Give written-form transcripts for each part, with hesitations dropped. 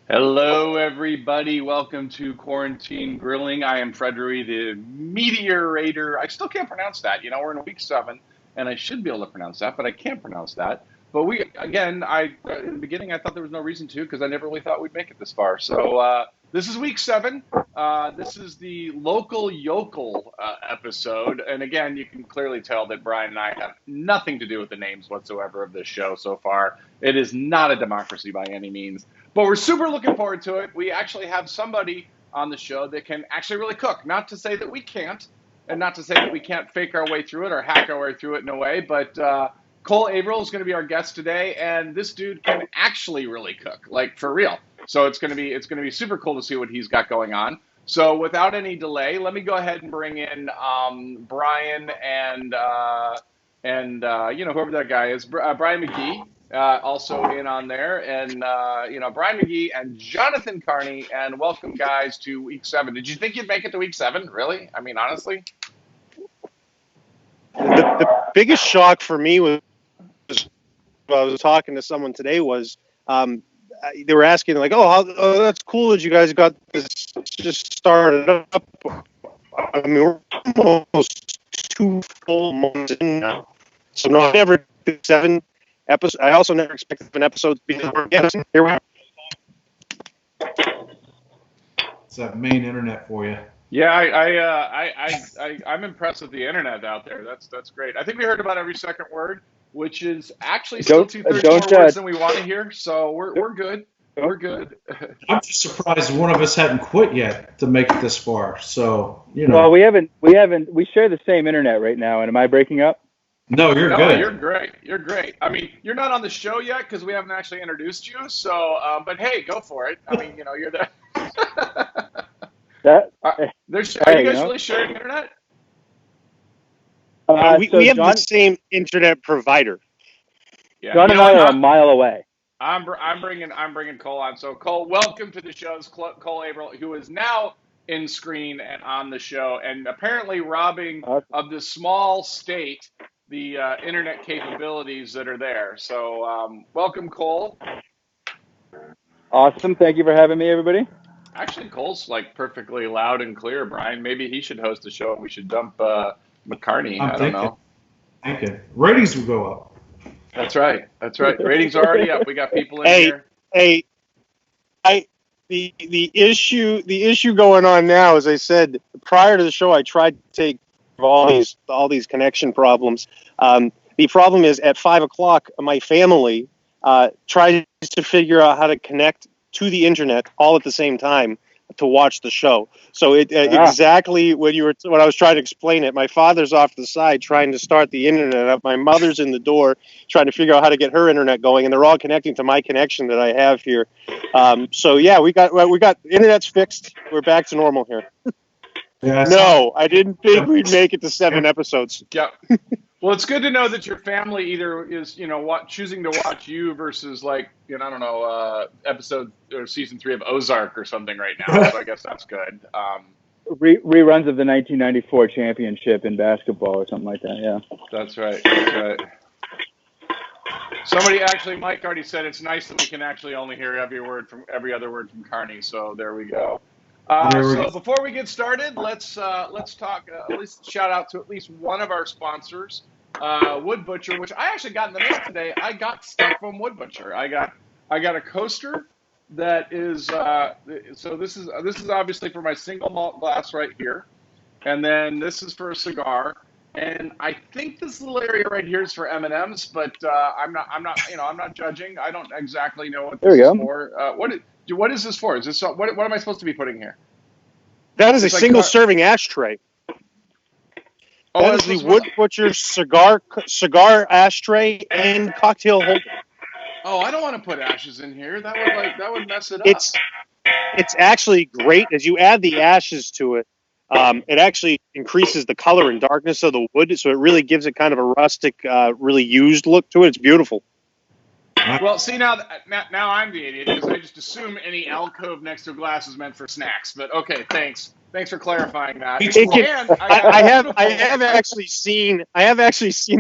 Hello, everybody. Welcome to Quarantine Grilling. I am Frederick, the meteorator. I still can't pronounce that. You know, we're in week 7, and I should be able to pronounce that, but I can't pronounce that. But in the beginning, I thought there was no reason to because I never really thought we'd make it this far. So this is week 7. This is the local yokel episode. And again, you can clearly tell that Brian and I have nothing to do with the names whatsoever of this show so far. It is not a democracy by any means. But we're super looking forward to it. We actually have somebody on the show that can actually really cook. Not to say that we can't, and not to say that we can't fake our way through it or hack our way through it in a way, but Cole Averill is going to be our guest today, and this dude can actually really cook, like for real. So it's going to be super cool to see what he's got going on. So without any delay, let me go ahead and bring in Brian and whoever that guy is, Brian McGee. Also in on there, and Brian McGee and Jonathan Carney, and welcome guys to week 7. Did you think you'd make it to week 7? Really? I mean, honestly. The biggest shock for me was I was talking to someone today was they were asking like, oh, that's cool that you guys got this just started up. I mean, we're almost 2 full months in now, so no, I never did 7 episode. I also never expected an episode to be here we are. It's that Maine internet for you. Yeah, I'm impressed with the internet out there. That's great. I think we heard about every second word, which is actually still 2/3 more words than we want to hear. So we're good. We're good. I'm just surprised one of us hadn't quit yet to make it this far. So Well, we haven't. We share the same internet right now. And am I breaking up? No, you're good. You're great. You're great. I mean, you're not on the show yet because we haven't actually introduced you. So, but hey, go for it. I mean, you're there. Are you guys really sharing internet? We have the same internet provider. Yeah. John and I are a mile away. I'm bringing Cole on. So Cole, welcome to the show. Cole Averill, who is now in screen and on the show, and apparently robbing of the small state the internet capabilities that are there. So welcome, Cole. Awesome. Thank you for having me, everybody. Actually, Cole's like perfectly loud and clear, Brian. Maybe he should host the show. We should dump McCarney. I don't know. Thinking ratings will go up. That's right. Ratings are already up. We got people in here. The issue going on now, as I said prior to the show, I tried to take all these connection problems. The problem is at 5 o'clock, my family tries to figure out how to connect to the internet all at the same time to watch the show. So exactly when I was trying to explain it, my father's off to the side trying to start the internet up. My mother's in the door trying to figure out how to get her internet going, and they're all connecting to my connection that I have here. So yeah, we got internet's fixed. We're back to normal here. Yeah, no, I didn't think we'd make it to 7 episodes. Yeah. Well, it's good to know that your family either is, choosing to watch you versus I don't know, episode or season 3 of Ozark or something right now. So I guess that's good. Reruns of the 1994 championship in basketball or something like that. Yeah. That's right. Somebody actually, Mike already said it's nice that we can actually only hear every other word from Carney. So there we go. So before we get started, let's talk. At least shout out to at least one of our sponsors, Wood Butcher, which I actually got in the mail today. I got stuff from Wood Butcher. I got a coaster that is so this is obviously for my single malt glass right here, and then this is for a cigar, and I think this little area right here is for M&Ms, but I'm not judging. I don't exactly know what There this we is go. for. What is this for? Is this what am I supposed to be putting here? That is a It's like single-serving ashtray. oh, That is the Wood Butcher cigar ashtray and cocktail holder. Oh, I don't want to put ashes in here. That would mess it up. It's actually great as you add the ashes to it. It actually increases the color and darkness of the wood, so it really gives it kind of a rustic, really used look to it. It's beautiful. Well, see now I'm the idiot because I just assume any alcove next to a glass is meant for snacks. But okay, thanks for clarifying that. I have actually seen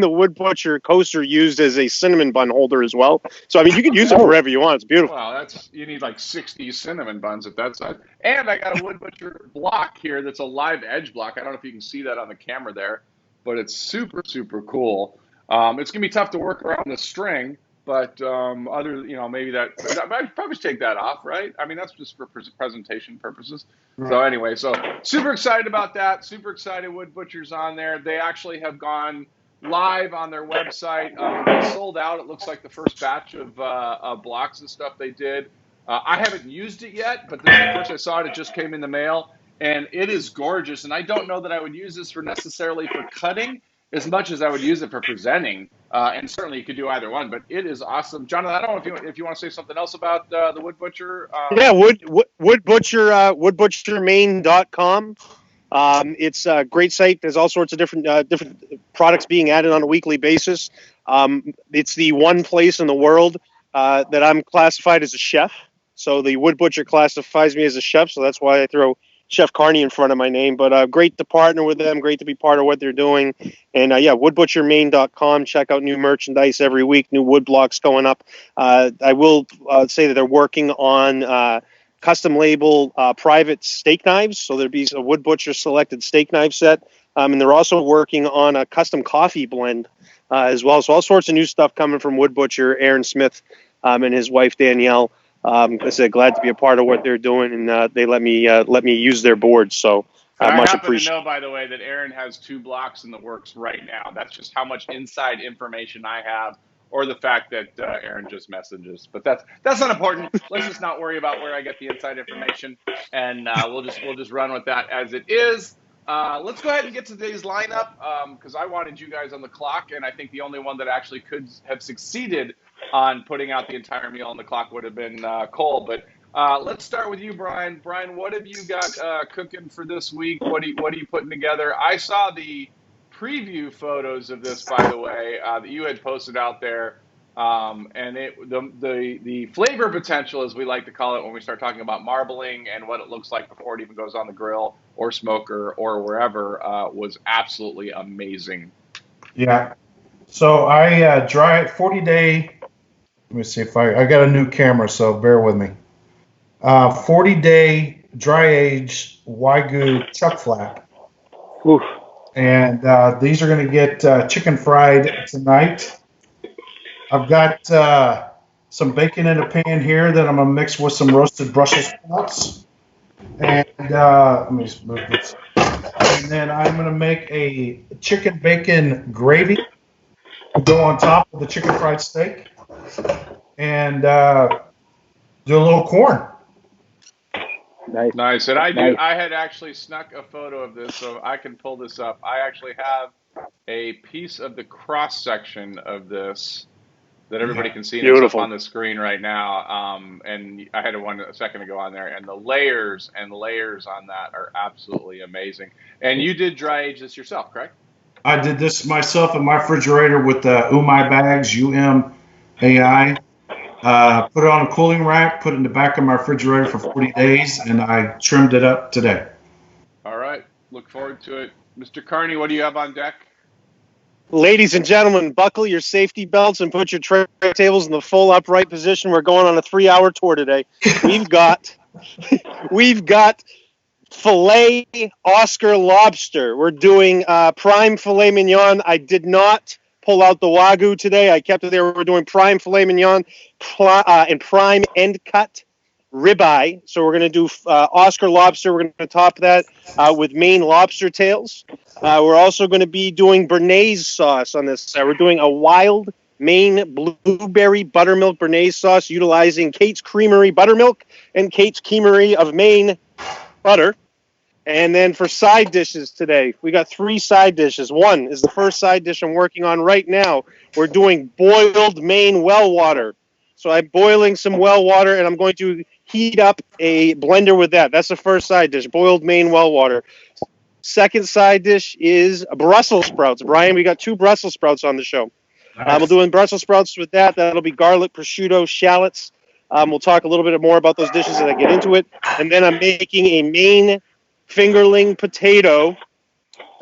the Wood Butcher coaster used as a cinnamon bun holder as well. So I mean, you can use it wherever you want. It's beautiful. Well, you need like 60 cinnamon buns at that size. And I got a Wood Butcher block here that's a live edge block. I don't know if you can see that on the camera there, but it's super cool. It's gonna be tough to work around the string. But maybe I'd probably take that off, right? I mean, that's just for presentation purposes. Right. So anyway, super excited about that. Super excited Wood Butcher's on there. They actually have gone live on their website. They sold out. It looks like the first batch of blocks and stuff they did. I haven't used it yet, but this is the first I saw it. It just came in the mail, and it is gorgeous. And I don't know that I would use this necessarily for cutting as much as I would use it for presenting. And certainly you could do either one, but it is awesome. Jonathan, I don't know if you want to say something else about the Wood Butcher. Yeah, Wood Butcher, woodbutchermaine.com. It's a great site. There's all sorts of different products being added on a weekly basis. It's the one place in the world that I'm classified as a chef. So the Wood Butcher classifies me as a chef, so that's why I throw Chef Carney in front of my name, but great to partner with them, great to be part of what they're doing. And woodbutchermaine.com. Check out new merchandise every week, new wood blocks going up. I will say that they're working on custom label private steak knives, so there'll be a Wood Butcher selected steak knife set. And they're also working on a custom coffee blend as well. So all sorts of new stuff coming from Wood Butcher, Aaron Smith, and his wife Danielle. I said glad to be a part of what they're doing, and they let me use their boards. So much appreciated. I happen to know, by the way, that Aaron has 2 blocks in the works right now. That's just how much inside information I have, or the fact that Aaron just messages. But that's not important. Let's just not worry about where I get the inside information, and we'll just run with that as it is. Let's go ahead and get to today's lineup because I wanted you guys on the clock, and I think the only one that actually could have succeeded on putting out the entire meal on the clock would have been Cole. But let's start with you, Brian. Brian, what have you got cooking for this week? What are you putting together? I saw the preview photos of this, by the way, that you had posted out there. And the flavor potential, as we like to call it when we start talking about marbling and what it looks like before it even goes on the grill or smoker or wherever, was absolutely amazing. Yeah. So I dry 40-day. Let me see if I got a new camera, so bear with me. 40-day dry aged Wagyu chuck flap. Oof. And these are going to get chicken fried tonight. I've got some bacon in a pan here that I'm going to mix with some roasted Brussels sprouts. And let me just move this. And then I'm going to make a chicken bacon gravy to go on top of the chicken fried steak. And do a little corn. Nice. And I had actually snuck a photo of this, so I can pull this up. I actually have a piece of the cross section of this that everybody can see. It's up on the screen right now. And I had one a second ago on there, and the layers and layers on that are absolutely amazing. And you did dry age this yourself, correct? I did this myself in my refrigerator with the UMAI bags, UMAI. Put it on a cooling rack, put it in the back of my refrigerator for 40 days, and I trimmed it up today. All right. Look forward to it. Mr. Carney, what do you have on deck? Ladies and gentlemen, buckle your safety belts and put your tray tables in the full upright position. We're going on a 3-hour tour today. We've got Filet Oscar Lobster. We're doing prime filet mignon. I did not pull out the Wagyu today. I kept it there. We're doing prime filet mignon and prime end cut ribeye. So we're going to do Oscar lobster. We're going to top that with Maine lobster tails. We're also going to be doing BEARrnaise sauce on this. We're doing a wild Maine blueberry buttermilk BEARrnaise sauce utilizing Kate's Creamery buttermilk and Kate's Creamery of Maine butter. And then for side dishes today, we got 3 side dishes. One is the first side dish I'm working on right now. We're doing boiled Maine well water. So I'm boiling some well water, and I'm going to heat up a blender with that. That's the first side dish, boiled Maine well water. Second side dish is Brussels sprouts. Brian, we got 2 Brussels sprouts on the show. Nice. We're doing Brussels sprouts with that. That'll be garlic, prosciutto, shallots. We'll talk a little bit more about those dishes as I get into it. And then I'm making a Maine fingerling potato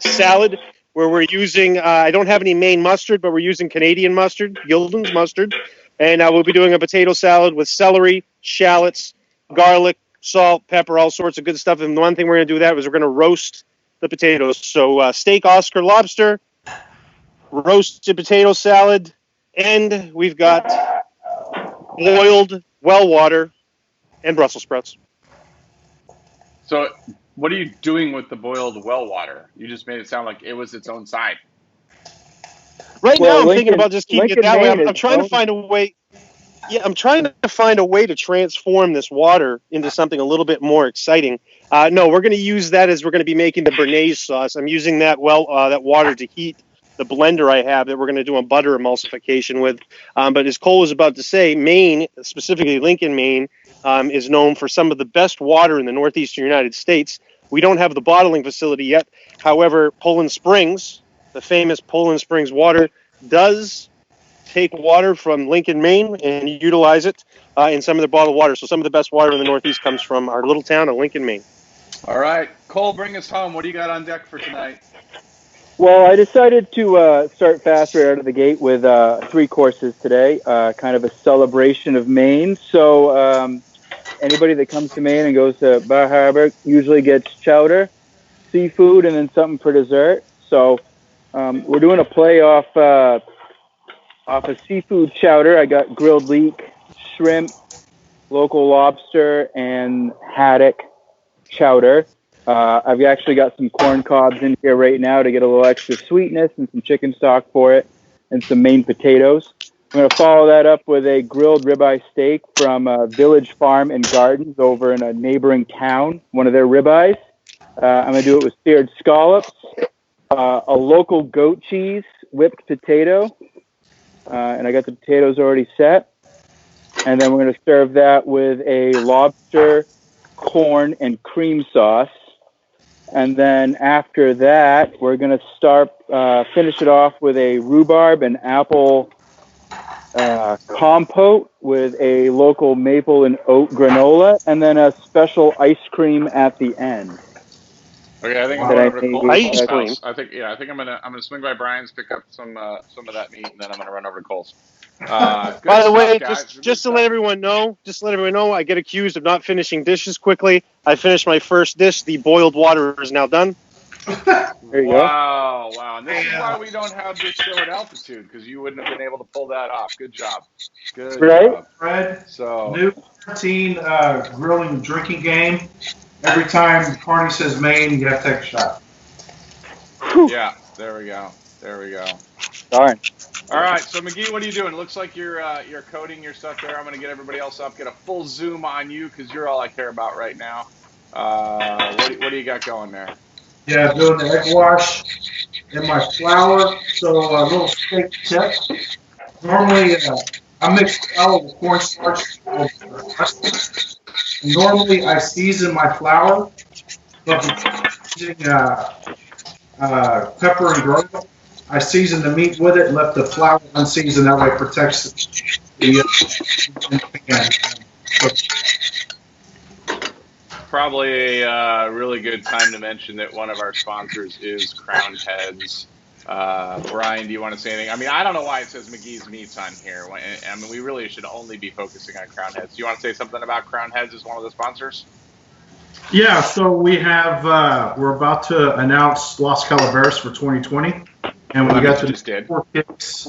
salad where we're using, I don't have any Maine mustard, but we're using Canadian mustard, Gildan's mustard. And we'll be doing a potato salad with celery, shallots, garlic, salt, pepper, all sorts of good stuff. And the one thing we're going to do that is we're going to roast the potatoes. So steak Oscar lobster, roasted potato salad, and we've got boiled well water and Brussels sprouts. So what are you doing with the boiled well water? You just made it sound like it was its own side. Right Well, now, I'm thinking Lincoln- about just keeping it Lincoln, that way. Maine I'm is trying to owned- find a way. Yeah, I'm trying to find a way to transform this water into something a little bit more exciting. No, we're going to use that as we're going to be making the BEARrnaise sauce. I'm using that that water to heat the blender I have that we're going to do a butter emulsification with. But as Cole was about to say, Maine, specifically Lincoln, Maine, is known for some of the best water in the northeastern United States. We don't have the bottling facility yet. However, Poland Springs, the famous Poland Springs water, does take water from Lincoln, Maine, and utilize it in some of their bottled water. So some of the best water in the Northeast comes from our little town of Lincoln, Maine. All right, Cole, bring us home. What do you got on deck for tonight? Well, I decided to start fast right out of the gate with 3 courses today, kind of a celebration of Maine. So anybody that comes to Maine and goes to Bar Harbor usually gets chowder, seafood, and then something for dessert. So we're doing a play off a seafood chowder. I got grilled leek, shrimp, local lobster, and haddock chowder. I've actually got some corn cobs in here right now to get a little extra sweetness, and some chicken stock for it, and some Maine potatoes. I'm going to follow that up with a grilled ribeye steak from Village Farm and Gardens over in a neighboring town, one of their ribeyes. I'm going to do it with seared scallops, a local goat cheese, whipped potato, and I got the potatoes already set. And then we're going to serve that with a lobster, corn, and cream sauce. And then after that, we're going to finish it off with a rhubarb and apple compote with a local maple and oat granola, and then a special ice cream at the end. Okay, I think I'm That going I over to made- Cole's Ice cream. house. I think I'm gonna swing by Brian's, pick up some of that meat, and then I'm gonna run over to Cole's. Good By the stuff, way, guys. just Good to let everyone know, I get accused of not finishing dishes quickly. I finished my first dish. The boiled water is now done. There you Wow, and this is why we don't have this show at altitude, because you wouldn't have been able to pull that off. Good job. Good Right? job. Fred, So new quarantine grilling drinking game. Every time Carney says Maine, you have to take a shot. yeah, there we go. go. Darn. All right, so McGee, what are you doing? It looks like you're coding your stuff there. I'm going to get everybody else up, get a full zoom on you, because you're all I care about right now. What do you got going there? Yeah, doing the egg wash in my flour. So a little steak tip. Normally, I mix flour with cornstarch. Normally, I season my flour, but using pepper and garlic. I season the meat with it and let the flour unseasoned. That way it protects the Probably a really good time to mention that one of our sponsors is Crown Heads. Brian, do you want to say anything? I mean, I don't know why it says McGee's Meats on here. I mean, we really should only be focusing on Crown Heads. Do you want to say something about Crown Heads as one of the sponsors? Yeah, so we have we're about to announce Las Calaveras for 2020, and we got the just did. 4 Kicks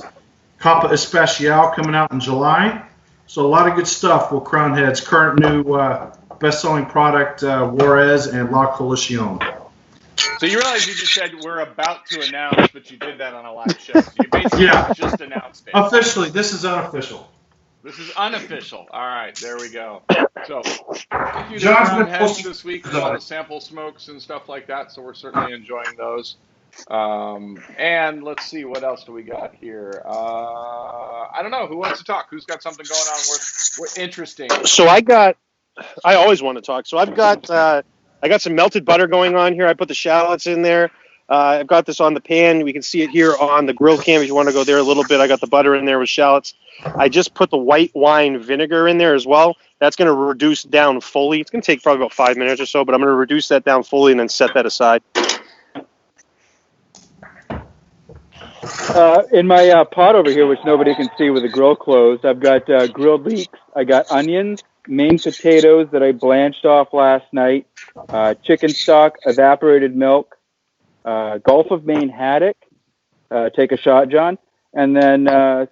Copa Especial coming out in July. So a lot of good stuff with Crown Head's current new best-selling product, Juarez and La Coalition. So you realize you just said we're about to announce, but you did that on a live show. So you basically just announced it. Officially, this is unofficial. This is unofficial. All right, there we go. So thank you to John's Crown been Heads posting this week. A lot of sample smokes and stuff like that, so we're certainly enjoying those. And let's see, what else do we got here? I don't know. Who wants to talk? Who's got something going on worth interesting? So I always want to talk. So I got some melted butter going on here. I put the shallots in there. I've got this on the pan. We can see it here on the grill cam if you want to go there a little bit. I got the butter in there with shallots. I just put the white wine vinegar in there as well. That's going to reduce down fully. It's going to take probably about 5 minutes or so, but I'm going to reduce that down fully and then set that aside. In my pot over here, which nobody can see with the grill closed, I've got grilled leeks. I got onions, Maine potatoes that I blanched off last night, chicken stock, evaporated milk, Gulf of Maine haddock. Take a shot, John. And then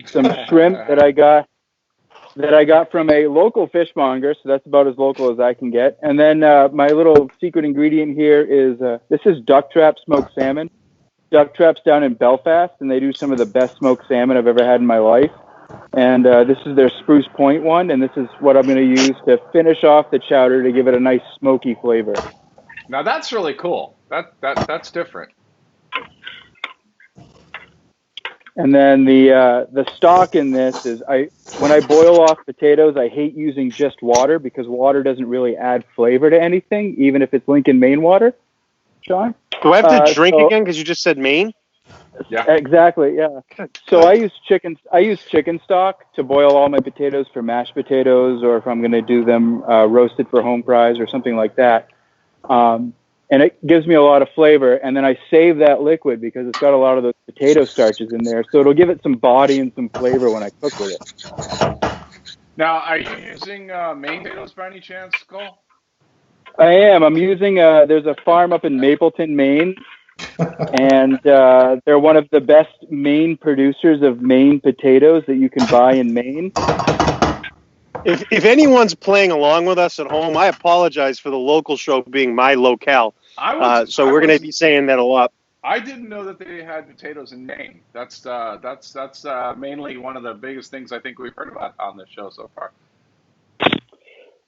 some shrimp that I got from a local fishmonger, so that's about as local as I can get. And then my little secret ingredient here is this is duck trap smoked salmon. Duck Trap's down in Belfast, and they do some of the best smoked salmon I've ever had in my life. And this is their Spruce Point one, and this is what I'm going to use to finish off the chowder to give it a nice smoky flavor. Now that's really cool. That's different. And then the stock in this is when I boil off potatoes, I hate using just water because water doesn't really add flavor to anything, even if it's Lincoln Maine water. Sean? Do I have to drink again because you just said Maine? Yeah. Exactly, yeah. So I use chicken stock to boil all my potatoes for mashed potatoes, or if I'm going to do them roasted for home fries or something like that. And it gives me a lot of flavor. And then I save that liquid because it's got a lot of those potato starches in there. So it'll give it some body and some flavor when I cook with it. Now, are you using Maine potatoes by any chance, Cole? I am. I'm using there's a farm up in Mapleton, Maine, and they're one of the best Maine producers of Maine potatoes that you can buy in Maine. If anyone's playing along with us at home, I apologize for the local show being my locale. So we're going to be saying that a lot. I didn't know that they had potatoes in Maine. That's mainly one of the biggest things I think we've heard about on this show so far.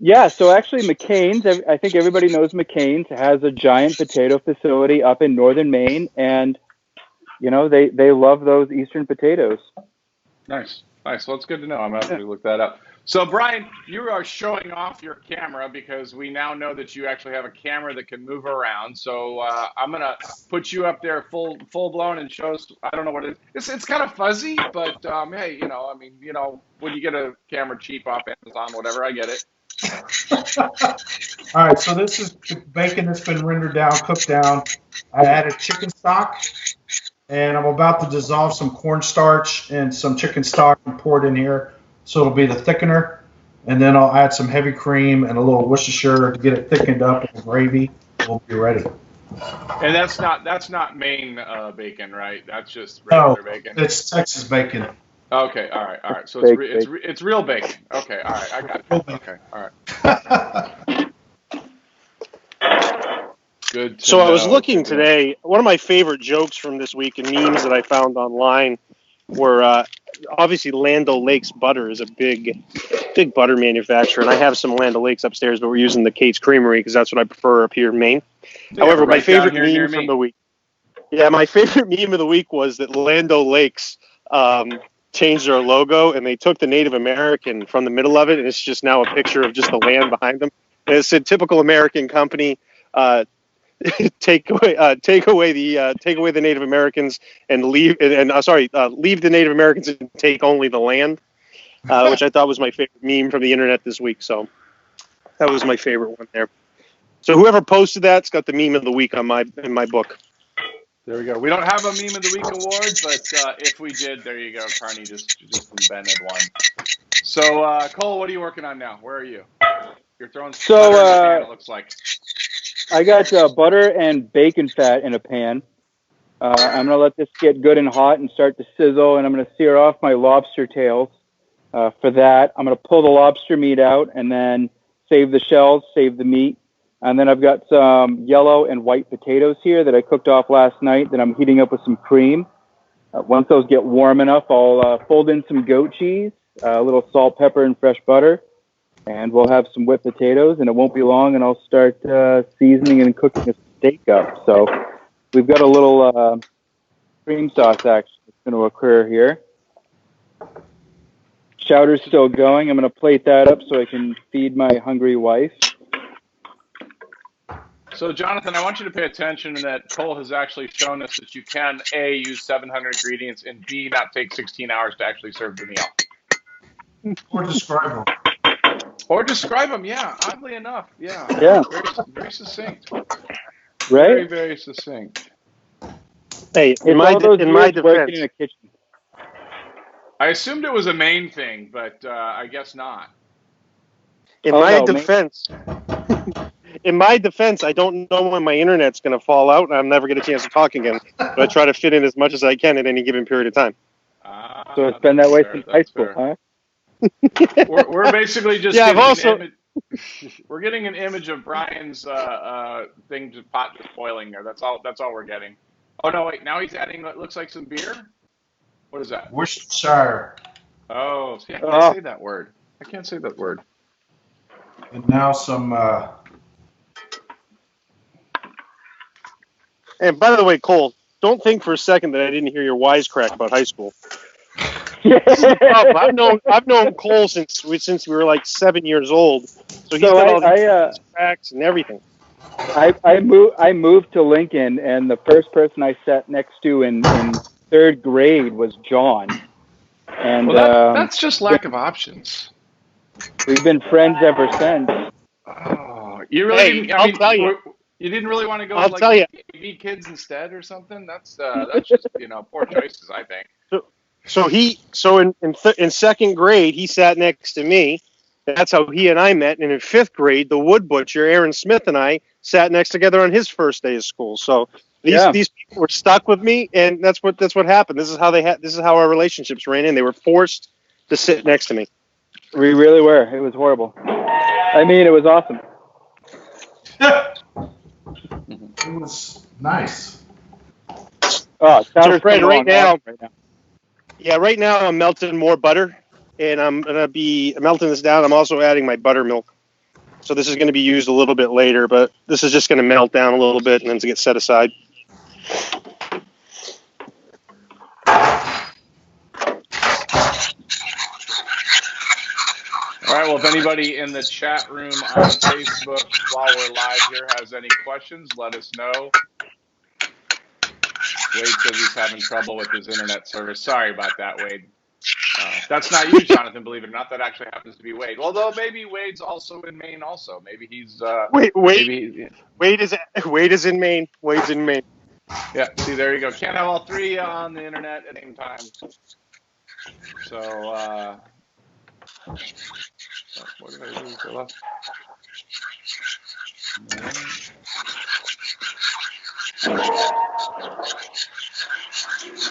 Yeah, so actually McCain's, I think everybody knows McCain's, has a giant potato facility up in northern Maine, and, you know, they love those eastern potatoes. Nice. Well, it's good to know. I'm going to have to look that up. So, Brian, you are showing off your camera because we now know that you actually have a camera that can move around. So I'm going to put you up there full blown and show us, I don't know what it is. It's kind of fuzzy, but, hey, when you get a camera cheap off Amazon, whatever, I get it. All right, so this is the bacon that's been rendered down, cooked down. I added chicken stock, and I'm about to dissolve some cornstarch and some chicken stock and pour it in here, so it'll be the thickener. And then I'll add some heavy cream and a little Worcestershire to get it thickened up in the gravy. We'll be ready. And that's not Maine bacon, right? That's just regular bacon. It's Texas bacon. Okay, all right. So it's real bacon. Okay, all right, I got it. Okay, all right. Good. So I was looking today. One of my favorite jokes from this week and memes that I found online were obviously Land O'Lakes butter is a big butter manufacturer, and I have some Land O'Lakes upstairs, but we're using the Kate's Creamery because that's what I prefer up here in Maine. Yeah, however, my favorite meme from the week. Yeah, my favorite meme of the week was that Land O'Lakes changed their logo, and they took the Native American from the middle of it, and it's just now a picture of just the land behind them. And it said, "Typical American company, take away the Native Americans and leave leave the Native Americans and take only the land," which I thought was my favorite meme from the internet this week. So that was my favorite one there. So whoever posted that's got the meme of the week in my book. There we go. We don't have a Meme of the Week award, but if we did, there you go. Carney just invented one. So, Cole, what are you working on now? Where are you? You're throwing butter in the pan, it looks like. I got butter and bacon fat in a pan. I'm going to let this get good and hot and start to sizzle, and I'm going to sear off my lobster tails. For that, I'm going to pull the lobster meat out and then save the shells, save the meat. And then I've got some yellow and white potatoes here that I cooked off last night that I'm heating up with some cream. Once those get warm enough, I'll fold in some goat cheese, a little salt, pepper, and fresh butter. And we'll have some whipped potatoes, and it won't be long, and I'll start seasoning and cooking a steak up. So we've got a little cream sauce action that's going to occur here. Chowder's still going. I'm going to plate that up so I can feed my hungry wife. So, Jonathan, I want you to pay attention that Cole has actually shown us that you can, A, use 700 ingredients, and B, not take 16 hours to actually serve the meal. Or describe them. Or describe them, yeah. Oddly enough, yeah. Yeah. Very succinct. Right? Very, very succinct. Hey, in my defense, working in a kitchen. I assumed it was a Maine thing, but I guess not. In my defense, I don't know when my internet's going to fall out, and I'm never get a chance to talk again. But I try to fit in as much as I can at any given period of time. So it's been that way since high school, huh? We're basically just we're getting an image of Brian's pot just boiling there. That's all we're getting. Oh no, wait! Now he's adding what looks like some beer. What is that? Worcestershire. Oh, see, I can't say that word. I can't say that word. And now some. And by the way, Cole, don't think for a second that I didn't hear your wisecrack about high school. This is the problem. I've known Cole since we were like 7 years old. So he's got all these cracks and everything. I moved to Lincoln, and the first person I sat next to in third grade was John. And that's just lack of options. We've been friends ever since. Oh, you really didn't? Tell you. You didn't really want to go I'll tell you. TV Kids instead or something? That's just poor choices, I think. So in second grade he sat next to me. That's how he and I met. And in fifth grade, the wood butcher Aaron Smith and I sat next together on his first day of school. So these people were stuck with me, and that's what happened. This is how our relationships ran in. They were forced to sit next to me. We really were. It was horrible. I mean, it was awesome. It was nice. Oh, so Fred, right now, I'm melting more butter, and I'm gonna be melting this down. I'm also adding my buttermilk. So this is going to be used a little bit later, but this is just going to melt down a little bit and then to get set aside. All right, well, if anybody in the chat room on Facebook while we're live here has any questions, let us know. Wade says he's having trouble with his internet service. Sorry about that, Wade. That's not you, Jonathan, believe it or not. That actually happens to be Wade. Although maybe Wade's also in Maine also. Maybe he's... Wade is in Maine. Wade's in Maine. Yeah, see, there you go. Can't have all three on the internet at the same time. So, what did I do?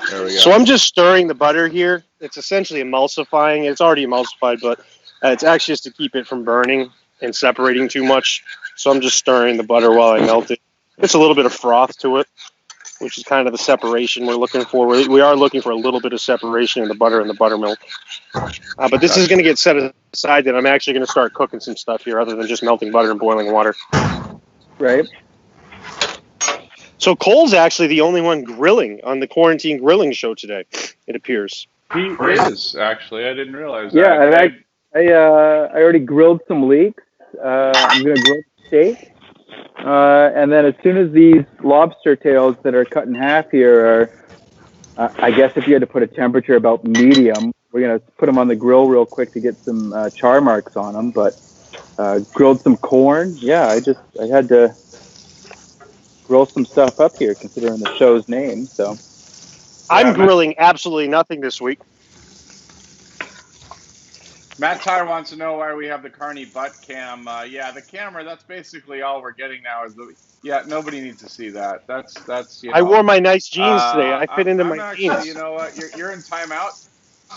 There we go. So I'm just stirring the butter here. It's essentially emulsifying. It's already emulsified, but it's actually just to keep it from burning and separating too much. So I'm just stirring the butter while I melt it. It's a little bit of froth to it, which is kind of the separation we're looking for. We are looking for a little bit of separation in the butter and the buttermilk. But this is going to get set aside, and I'm actually going to start cooking some stuff here other than just melting butter and boiling water. Right. So Cole's actually the only one grilling on the quarantine grilling show today, it appears. He is, actually. I didn't realize that. Yeah, I already grilled some leeks. I'm going to grill steak. And then as soon as these lobster tails that are cut in half here are, I guess if you had to put a temperature about medium, we're going to put them on the grill real quick to get some char marks on them. But grilled some corn. Yeah, I had to grill some stuff up here considering the show's name. So I'm grilling absolutely nothing this week. Matt Tyler wants to know why we have the Carney butt cam. The camera, that's basically all we're getting now is nobody needs to see that. That's I wore my nice jeans today. I fit into my jeans. You know what? You're in timeout.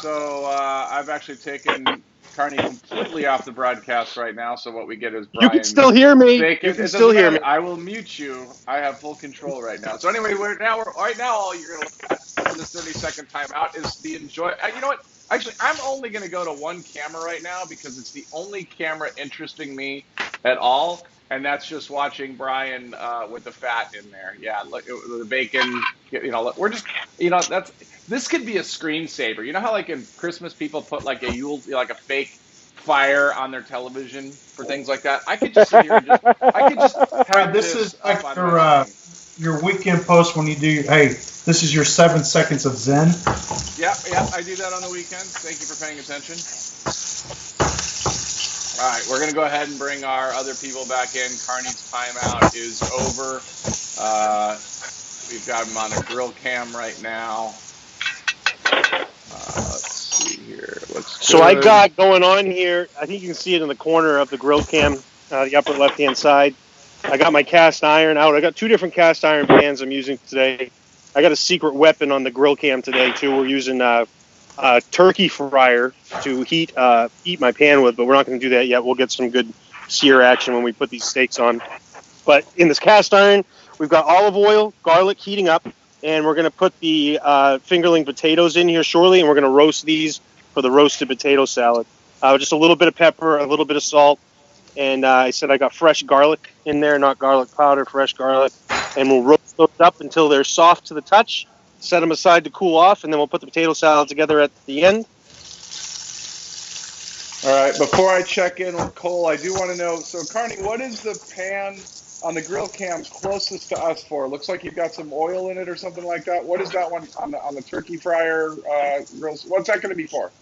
So I've actually taken Carney completely off the broadcast right now. So what we get is You can Brian still hear me. bacon. You can It still doesn't hear me. matter. I will mute you. I have full control right now. So anyway, right now all you're gonna look at for this 30-second timeout is the enjoy. You know what? Actually, I'm only gonna go to one camera right now because it's the only camera interesting me at all, and that's just watching Brian with the fat in there. Yeah, look, the bacon. We're just, that's this could be a screensaver. You know how like in Christmas people put like a fake fire on their television for things like that. I could just sit here and I could just have This this is up like on my screen. your weekend post when you do. Hey, this is your 7 seconds of Zen. Yeah, I do that on the weekends. Thank you for paying attention. All right, we're going to go ahead and bring our other people back in. Carney's timeout is over. We've got him on a grill cam right now. Let's see here. Looks So I good. got going on here, I think you can see it in the corner of the grill cam, the upper left-hand side. I got my cast iron out. I got 2 different cast iron pans I'm using today. I got a secret weapon on the grill cam today, too. We're using a turkey fryer to heat my pan with, but we're not going to do that yet. We'll get some good sear action when we put these steaks on. But in this cast iron, we've got olive oil, garlic heating up, and we're going to put the fingerling potatoes in here shortly, and we're going to roast these for the roasted potato salad. Just a little bit of pepper, a little bit of salt, and I said I got fresh garlic in there, not garlic powder, fresh garlic, and we'll roast those up until they're soft to the touch, set them aside to cool off, and then we'll put the potato salad together at the end. All right, before I check in with Cole, I do want to know, so Carney, what is the pan on the grill cam closest to us for? It looks like you've got some oil in it or something like that. What is that one on the turkey fryer grills? What's that going to be for?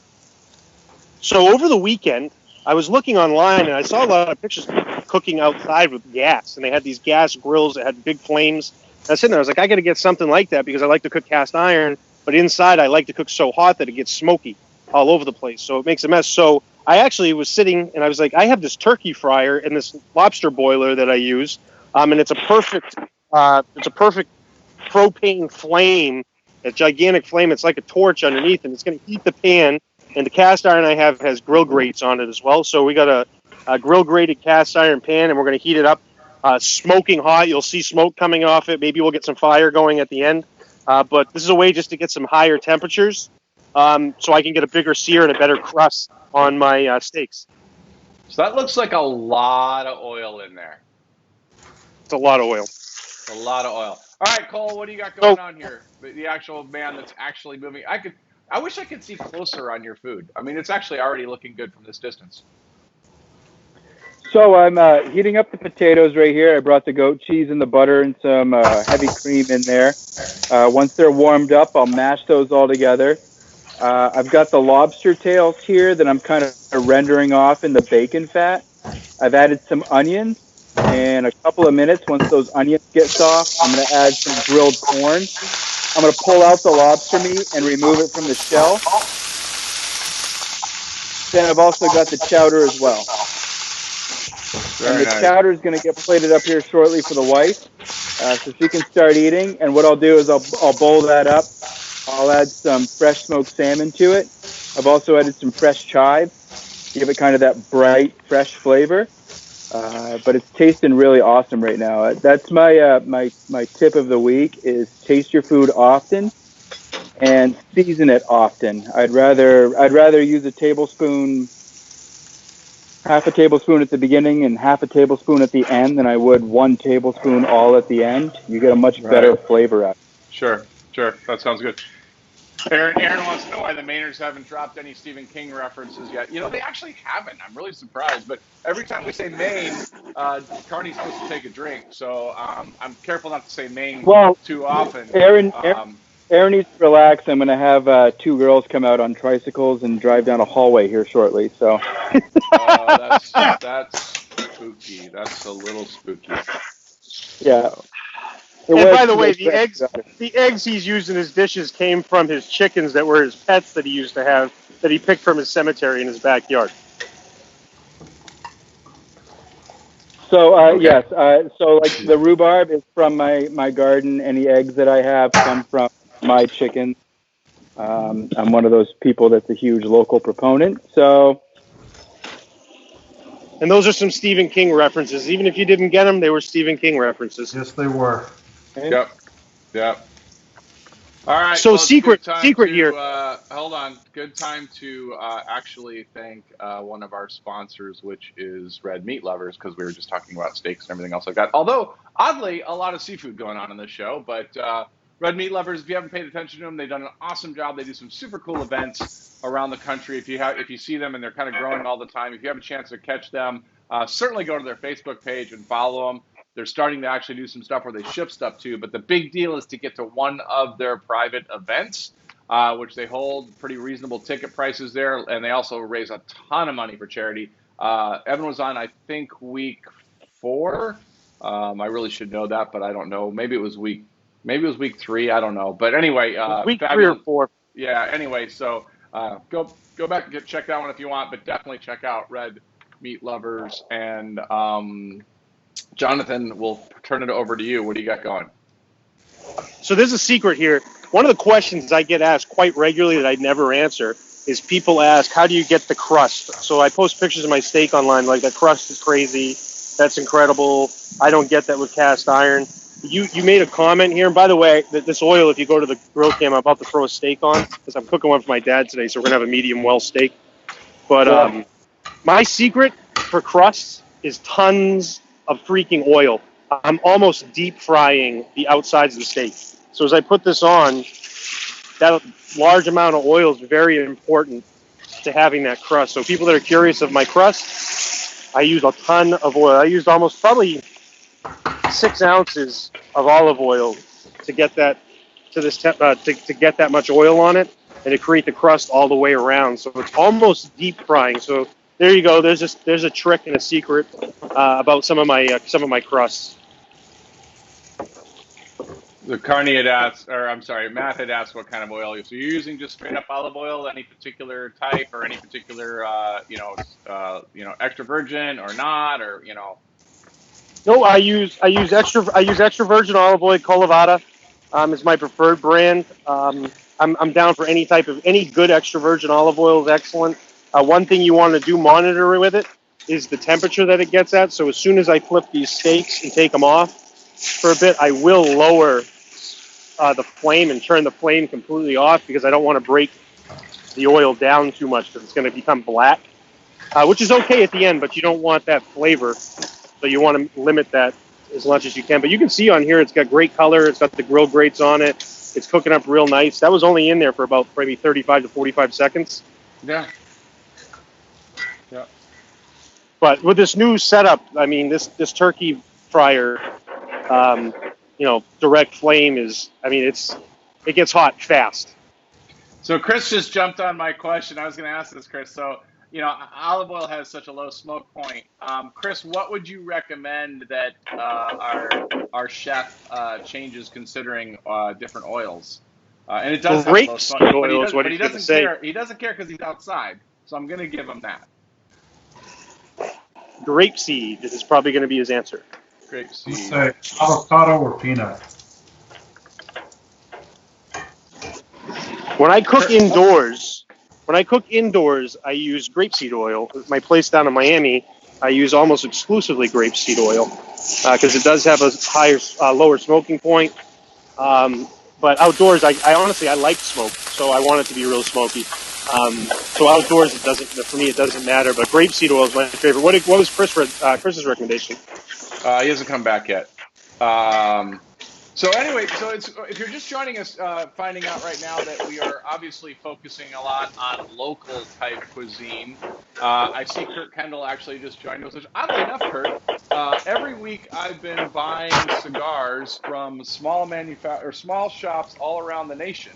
So over the weekend, I was looking online and I saw a lot of pictures of people cooking outside with gas, and they had these gas grills that had big flames. And I was sitting there, I was like, I got to get something like that because I like to cook cast iron, but inside I like to cook so hot that it gets smoky all over the place, so it makes a mess. So I actually was sitting and I was like, I have this turkey fryer and this lobster boiler that I use, and it's a perfect propane flame, a gigantic flame. It's like a torch underneath, and it's going to heat the pan. And the cast iron I have has grill grates on it as well. So we got a grill grated cast iron pan, and we're going to heat it up, smoking hot. You'll see smoke coming off it. Maybe we'll get some fire going at the end. But this is a way just to get some higher temperatures, so I can get a bigger sear and a better crust on my steaks. So that looks like a lot of oil in there. It's a lot of oil. A lot of oil. All right, Cole, what do you got going on here? The actual man that's actually moving. I wish I could see closer on your food. I mean, it's actually already looking good from this distance. So I'm heating up the potatoes right here. I brought the goat cheese and the butter and some heavy cream in there. Once they're warmed up, I'll mash those all together. I've got the lobster tails here that I'm kind of rendering off in the bacon fat. I've added some onions, and a couple of minutes, once those onions get soft, I'm going to add some grilled corn. I'm going to pull out the lobster meat and remove it from the shell. Then I've also got the chowder as well. And the chowder is going to get plated up here shortly for the wife, so she can start eating. And what I'll do is I'll bowl that up. I'll add some fresh smoked salmon to it. I've also added some fresh chive, give it kind of that bright, fresh flavor. But it's tasting really awesome right now. That's my my tip of the week is taste your food often and season it often. I'd rather use a tablespoon, half a tablespoon at the beginning and half a tablespoon at the end than I would 1 tablespoon all at the end. You get a much better flavor out of it. Sure. That sounds good. Aaron wants to know why the Mainers haven't dropped any Stephen King references yet. You know, they actually haven't. I'm really surprised. But every time we say Maine, Carney's supposed to take a drink. So I'm careful not to say Maine too often. Aaron needs to relax. I'm going to have 2 girls come out on tricycles and drive down a hallway here shortly. So that's spooky. That's a little spooky. Yeah. And by the way, the eggs he's used in his dishes came from his chickens that were his pets that he used to have, that he picked from his cemetery in his backyard. So, yes. So, like, the rhubarb is from my garden. Any eggs that I have come from my chickens. I'm one of those people that's a huge local proponent. So, And those are some Stephen King references. Even if you didn't get them, they were Stephen King references. Yes, they were. Okay? Yep. All right. So Well, it's a secret good time here. to hold on. Good time to actually thank one of our sponsors, which is Red Meat Lovers, because we were just talking about steaks and everything else like that. Although, oddly, a lot of seafood going on in this show. But Red Meat Lovers, if you haven't paid attention to them, they've done an awesome job. They do some super cool events around the country. If you see them, and they're kind of growing all the time, if you have a chance to catch them, certainly go to their Facebook page and follow them. They're starting to actually do some stuff where they ship stuff too. But the big deal is to get to one of their private events, which they hold pretty reasonable ticket prices there. And they also raise a ton of money for charity. Evan was on, I think, week 4. I really should know that, but I don't know. Maybe it was week 3. I don't know. But anyway, Week 3 or 4. Yeah. Anyway, so go back and check that one if you want, but definitely check out Red Meat Lovers. And Jonathan, we'll turn it over to you. What do you got going? So there's a secret here. One of the questions I get asked quite regularly that I never answer is people ask, how do you get the crust? So I post pictures of my steak online, like, that crust is crazy. That's incredible. I don't get that with cast iron. You made a comment here. And by the way, this oil, if you go to the grill cam, I'm about to throw a steak on because I'm cooking one for my dad today, so we're going to have a medium well steak. But my secret for crusts is tons of freaking oil. I'm almost deep frying the outsides of the steak. So as I put this on, that large amount of oil is very important to having that crust. So people that are curious of my crust, I use a ton of oil. I used almost probably 6 ounces of olive oil to get that to this to get that much oil on it and to create the crust all the way around. So it's almost deep frying. So there you go. There's a trick and a secret about some of my crusts. The Carney had asked, or I'm sorry, Matt had asked what kind of oil. So you're using just straight up olive oil, any particular type, or any particular, extra virgin or not, or No, I use extra virgin olive oil. Cole Averill is my preferred brand. I'm down for any good extra virgin olive oil is excellent. One thing you want to monitor with it is the temperature that it gets at. So as soon as I flip these steaks and take them off for a bit, I will lower the flame and turn the flame completely off because I don't want to break the oil down too much because it's going to become black, which is okay at the end, but you don't want that flavor. So you want to limit that as much as you can. But you can see on here it's got great color. It's got the grill grates on it. It's cooking up real nice. That was only in there for about maybe 35 to 45 seconds. Yeah. But with this new setup, I mean, this turkey fryer, direct flame it gets hot fast. So Chris just jumped on my question. I was going to ask this, Chris. So, olive oil has such a low smoke point. Chris, what would you recommend that our chef changes considering different oils? And it does have low smoke, but he doesn't care. He doesn't care because he's outside. So I'm going to give him that. Grapeseed is probably going to be his answer. Grapeseed. Say avocado or peanut. When I cook indoors, I use grapeseed oil. My place down in Miami, I use almost exclusively grapeseed oil because it does have a lower smoking point. But outdoors, I honestly like smoke, so I want it to be real smoky. So outdoors, for me, it doesn't matter. But grapeseed oil is my favorite. What was Chris's recommendation? He hasn't come back yet. So anyway, if you're just joining us, finding out right now that we are obviously focusing a lot on local type cuisine. I see Kurt Kendall actually just joined us. Which, oddly enough, Kurt, every week I've been buying cigars from small shops all around the nation.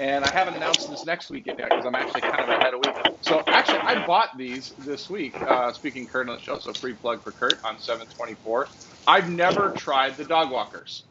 And I haven't announced this next week yet because I'm actually kind of ahead of week. So actually, I bought these this week. Speaking Kurt on the show, so free plug for Kurt on 7/24. I've never tried the dog walkers.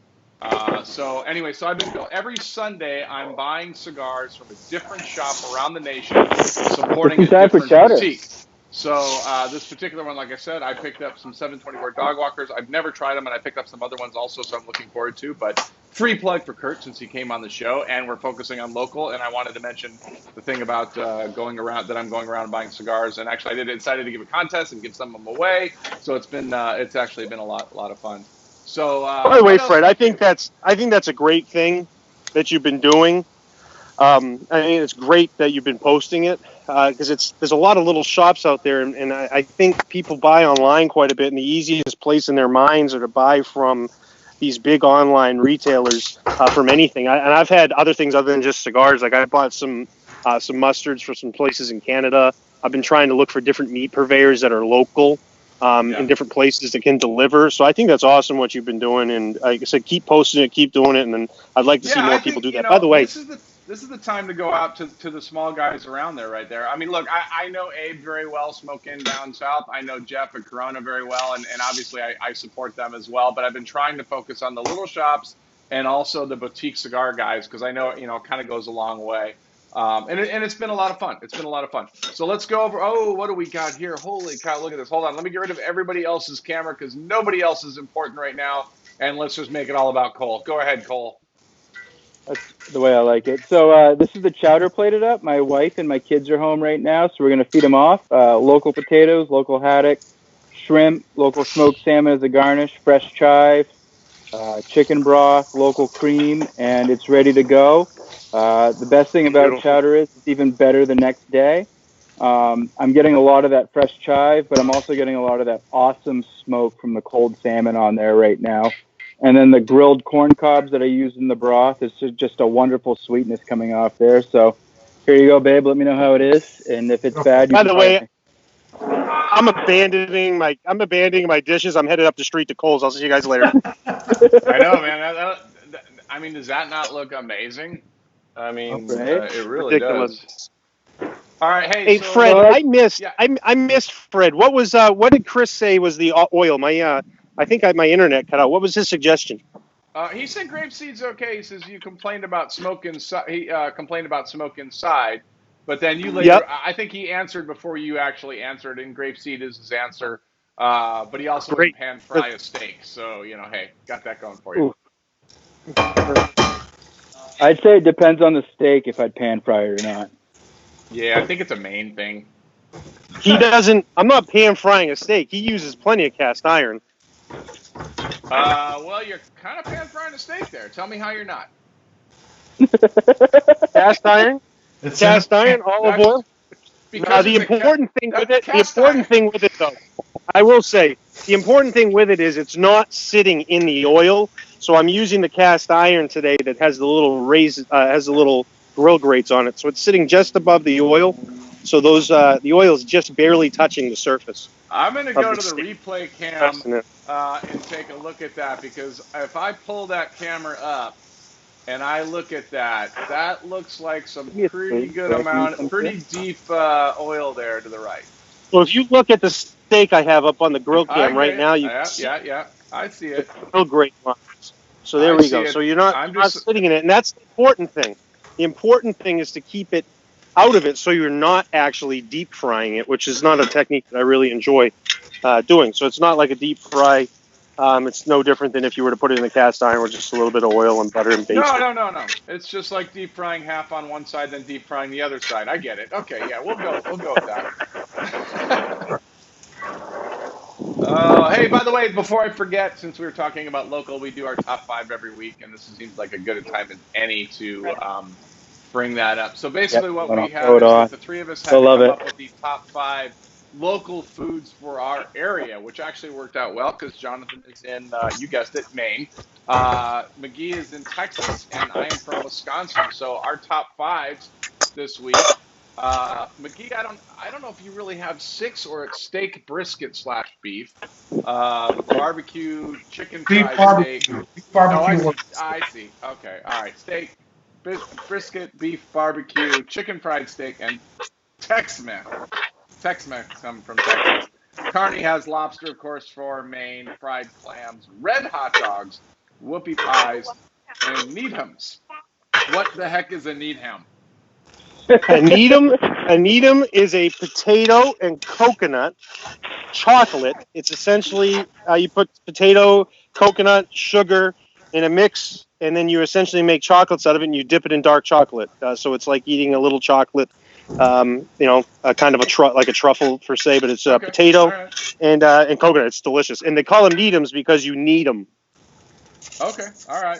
So I've been every Sunday. I'm buying cigars from a different shop around the nation, supporting a different critique. So this particular one, like I said, I picked up some 724 dog walkers. I've never tried them, and I picked up some other ones also, so I'm looking forward to. But free plug for Kurt since he came on the show, and we're focusing on local. And I wanted to mention the thing about going around and buying cigars. And actually, I decided to give a contest and give some of them away. So it's actually been a lot of fun. So By the way, what else? Fred, I think that's a great thing that you've been doing. I mean, it's great that you've been posting it because there's a lot of little shops out there, and I think people buy online quite a bit, and the easiest place in their minds are to buy from these big online retailers from anything. And I've had other things other than just cigars. Like I bought some mustards for some places in Canada. I've been trying to look for different meat purveyors that are local in different places that can deliver. So I think that's awesome what you've been doing, and like I said, keep posting it, keep doing it, and then I'd like to see more people do that. By the way, this is the time to go out to the small guys around there right there. I mean, look, I know Abe very well, Smoke Inn down south. I know Jeff at Corona very well, and obviously I support them as well. But I've been trying to focus on the little shops and also the boutique cigar guys because I know, it kind of goes a long way. And it's been a lot of fun. It's been a lot of fun. So let's go over, what do we got here? Holy cow, look at this. Hold on. Let me get rid of everybody else's camera because nobody else is important right now. And let's just make it all about Cole. Go ahead, Cole. That's the way I like it. So this is the chowder plated up. My wife and my kids are home right now, so we're going to feed them off. Local potatoes, local haddock, shrimp, local smoked salmon as a garnish, fresh chive, chicken broth, local cream, and it's ready to go. The best thing about chowder is it's even better the next day. I'm getting a lot of that fresh chive, but I'm also getting a lot of that awesome smoke from the cold salmon on there right now. And then the grilled corn cobs that I use in the broth is just a wonderful sweetness coming off there. So here you go, babe. Let me know how it is, and if it's bad, you by the way, I'm abandoning my dishes. I'm headed up the street to Cole's. I'll see you guys later. I know, man. I mean, does that not look amazing? I mean, it really ridiculous. Does. All right, hey, so, Fred, I missed Fred. What did Chris say was the oil? I think my internet cut out. What was his suggestion? He said grapeseed's okay. He says you complained about smoke inside. He complained about smoke inside, but then you later. Yep. I think he answered before you actually answered, and grapeseed is his answer. But he also wouldn't pan fry a steak, so hey, got that going for you. Ooh. I'd say it depends on the steak if I'd pan fry it or not. Yeah, I think it's a Maine thing. He doesn't. I'm not pan frying a steak. He uses plenty of cast iron. Well, you're kind of pan frying a steak there. Tell me how you're not. Cast iron? Cast iron, olive oil? The important thing with it, though, I will say, the important thing with it is it's not sitting in the oil. So I'm using the cast iron today that has the little grill grates on it. So it's sitting just above the oil. So the oil is just barely touching the surface. I'm going to go to the replay cam and take a look at that, because if I pull that camera up and I look at that, that looks like some pretty good amount, pretty deep oil there to the right. Well, if you look at the steak I have up on the grill cam right now, you can see I see it. Grill grate lines. So there we go. So you're not sitting in it, and that's the important thing. The important thing is to keep it out of it, so you're not actually deep frying it, which is not a technique that I really enjoy doing. So it's not like a deep fry. It's no different than if you were to put it in the cast iron with just a little bit of oil and butter and bacon. No. It's just like deep frying half on one side, then deep frying the other side. I get it. Okay, yeah, we'll go with that. Hey, by the way, before I forget, since we were talking about local, we do our top 5 every week, and this seems like a good time as any to bring that up. So basically what we have is that the three of us had to come up with the top 5 local foods for our area, which actually worked out well because Jonathan is in, you guessed it, Maine. McGee is in Texas, and I am from Wisconsin. So our top 5s this week. McGee, I don't know if you really have 6 or it's steak, brisket / beef, barbecue, chicken fried steak. Beef barbecue. No, I see. Okay, all right. Steak, brisket, beef, barbecue, chicken fried steak, and Tex-Mex. Tex-Mex come from Texas. Carney has lobster, of course, for Maine, fried clams, red hot dogs, whoopie pies, and needhams. What the heck is a needham? Needham is a potato and coconut chocolate. It's essentially you put potato, coconut, sugar in a mix, and then you essentially make chocolates out of it, and you dip it in dark chocolate. So it's like eating a little chocolate, kind of like a truffle per se, but it's potato and coconut. It's delicious, and they call them Needhams because you need them. Okay, all right.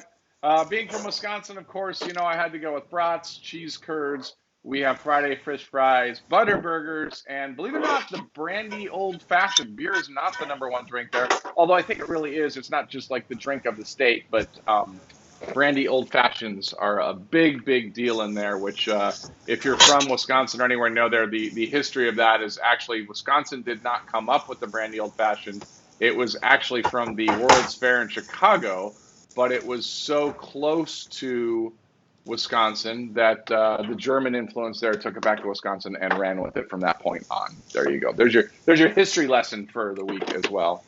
Being from Wisconsin, of course, I had to go with brats, cheese curds. We have Friday fish fries, butter burgers, and believe it or not, the brandy old fashioned. Beer is not the number one drink there, although I think it really is. It's not just like the drink of the state, but brandy old fashions are a big, big deal in there. Which, if you're from Wisconsin or anywhere near there, the history of that is actually Wisconsin did not come up with the brandy old fashioned. It was actually from the World's Fair in Chicago, but it was so close to Wisconsin that the German influence there took it back to Wisconsin and ran with it from that point on. There you go. There's your history lesson for the week as well.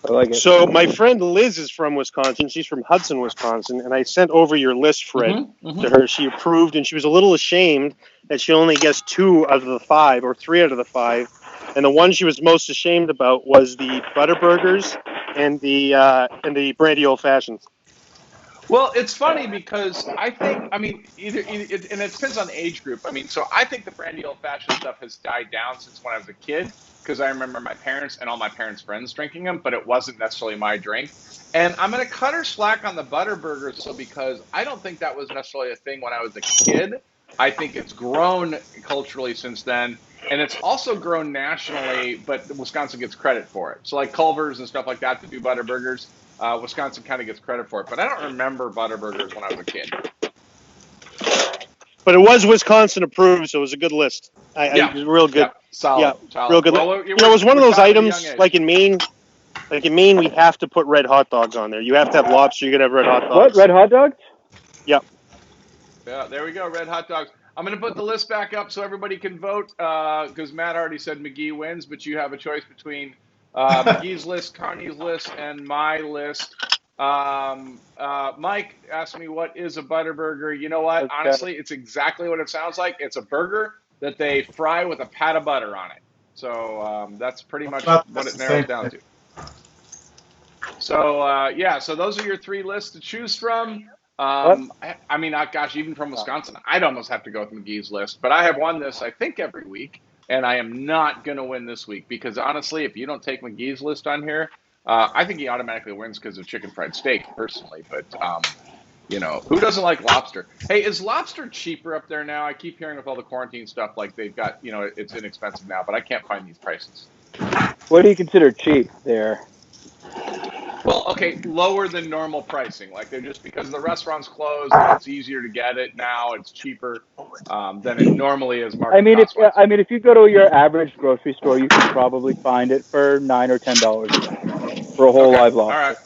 I like it. So my friend Liz is from Wisconsin. She's from Hudson, Wisconsin, and I sent over your list, Fred, to her. She approved, and she was a little ashamed that she only guessed 2 out of the 5 or 3 out of the 5. And the one she was most ashamed about was the butter burgers and the brandy old fashions. Well, it's funny because either and it depends on age group. So I think the brandy old fashioned stuff has died down since when I was a kid, because I remember my parents and all my parents' friends drinking them, but it wasn't necessarily my drink. And I'm going to cut her slack on the butter burgers, because I don't think that was necessarily a thing when I was a kid. I think it's grown culturally since then, and it's also grown nationally, but Wisconsin gets credit for it. So like Culver's and stuff like that do butter burgers. Wisconsin kind of gets credit for it, but I don't remember butter burgers when I was a kid. But it was Wisconsin approved, so it was a good list. It was real good. Yeah, solid. Real good. Well, it was one of those items like in Maine. Like in Maine, we have to put red hot dogs on there. You have to have lobster. You got to have red hot dogs. What, red hot dogs? Yep. Yeah, there we go. Red hot dogs. I'm going to put the list back up so everybody can vote, because Matt already said McGee wins, but you have a choice between McGee's list, Carney's list, and my list. Mike asked me what is a butter burger. You know what? Honestly, it's exactly what it sounds like. It's a burger that they fry with a pat of butter on it. So that's pretty much what it narrows down to. So so those are your 3 lists to choose from. Gosh, even from Wisconsin, I'd almost have to go with McGee's list, but I have won this, I think, every week, and I am not going to win this week, because honestly, if you don't take McGee's list on here, I think he automatically wins because of chicken fried steak, personally, but, who doesn't like lobster? Hey, is lobster cheaper up there now? I keep hearing with all the quarantine stuff, like they've got, it's inexpensive now, but I can't find these prices. What do you consider cheap there? Well, okay, lower than normal pricing. Like they're just because the restaurant's closed, and it's easier to get it now. It's cheaper than it normally is. If you go to your average grocery store, you can probably find it for $9 or $10 for a whole live lobster. All right.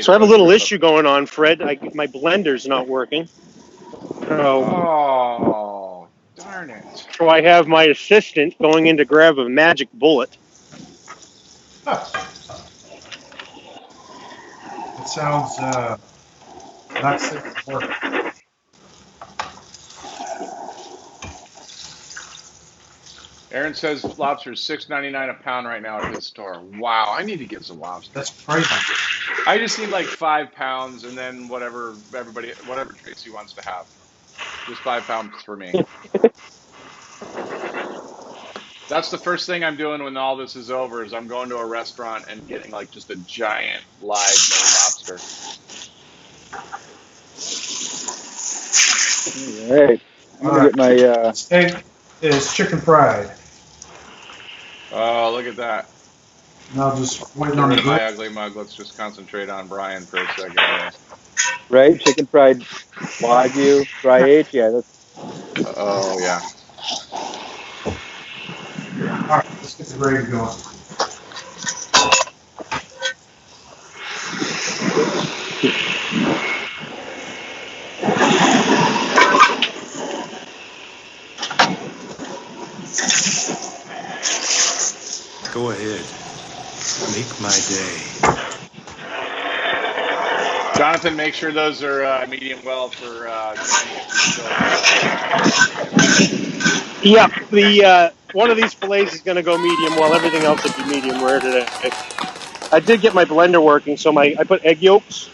So I have a little issue going on, Fred. My blender's not working. Oh, darn it. So I have my assistant going in to grab a magic bullet. It sounds not safe for work. Aaron says lobster is $6.99 a pound right now at his store. Wow, I need to get some lobster. That's crazy. I just need like 5 pounds, and then whatever Tracy wants to have. Just 5 pounds for me. That's the first thing I'm doing when all this is over, is I'm going to a restaurant and getting like just a giant live Maine lobster. All right. I'm going to get my... steak is chicken fried. Oh, look at that. Now just waiting on my ugly mug. Let's just concentrate on Brian for a second. Right? Chicken fried Wagyu, dry aged. Yeah, that's... Oh, yeah. All right, let's get the gravy going. Go ahead. Make my day. Jonathan, make sure those are medium well for Yeah, the one of these fillets is going to go medium well. Everything else will be medium rare today. I did get my blender working, so I put egg yolks,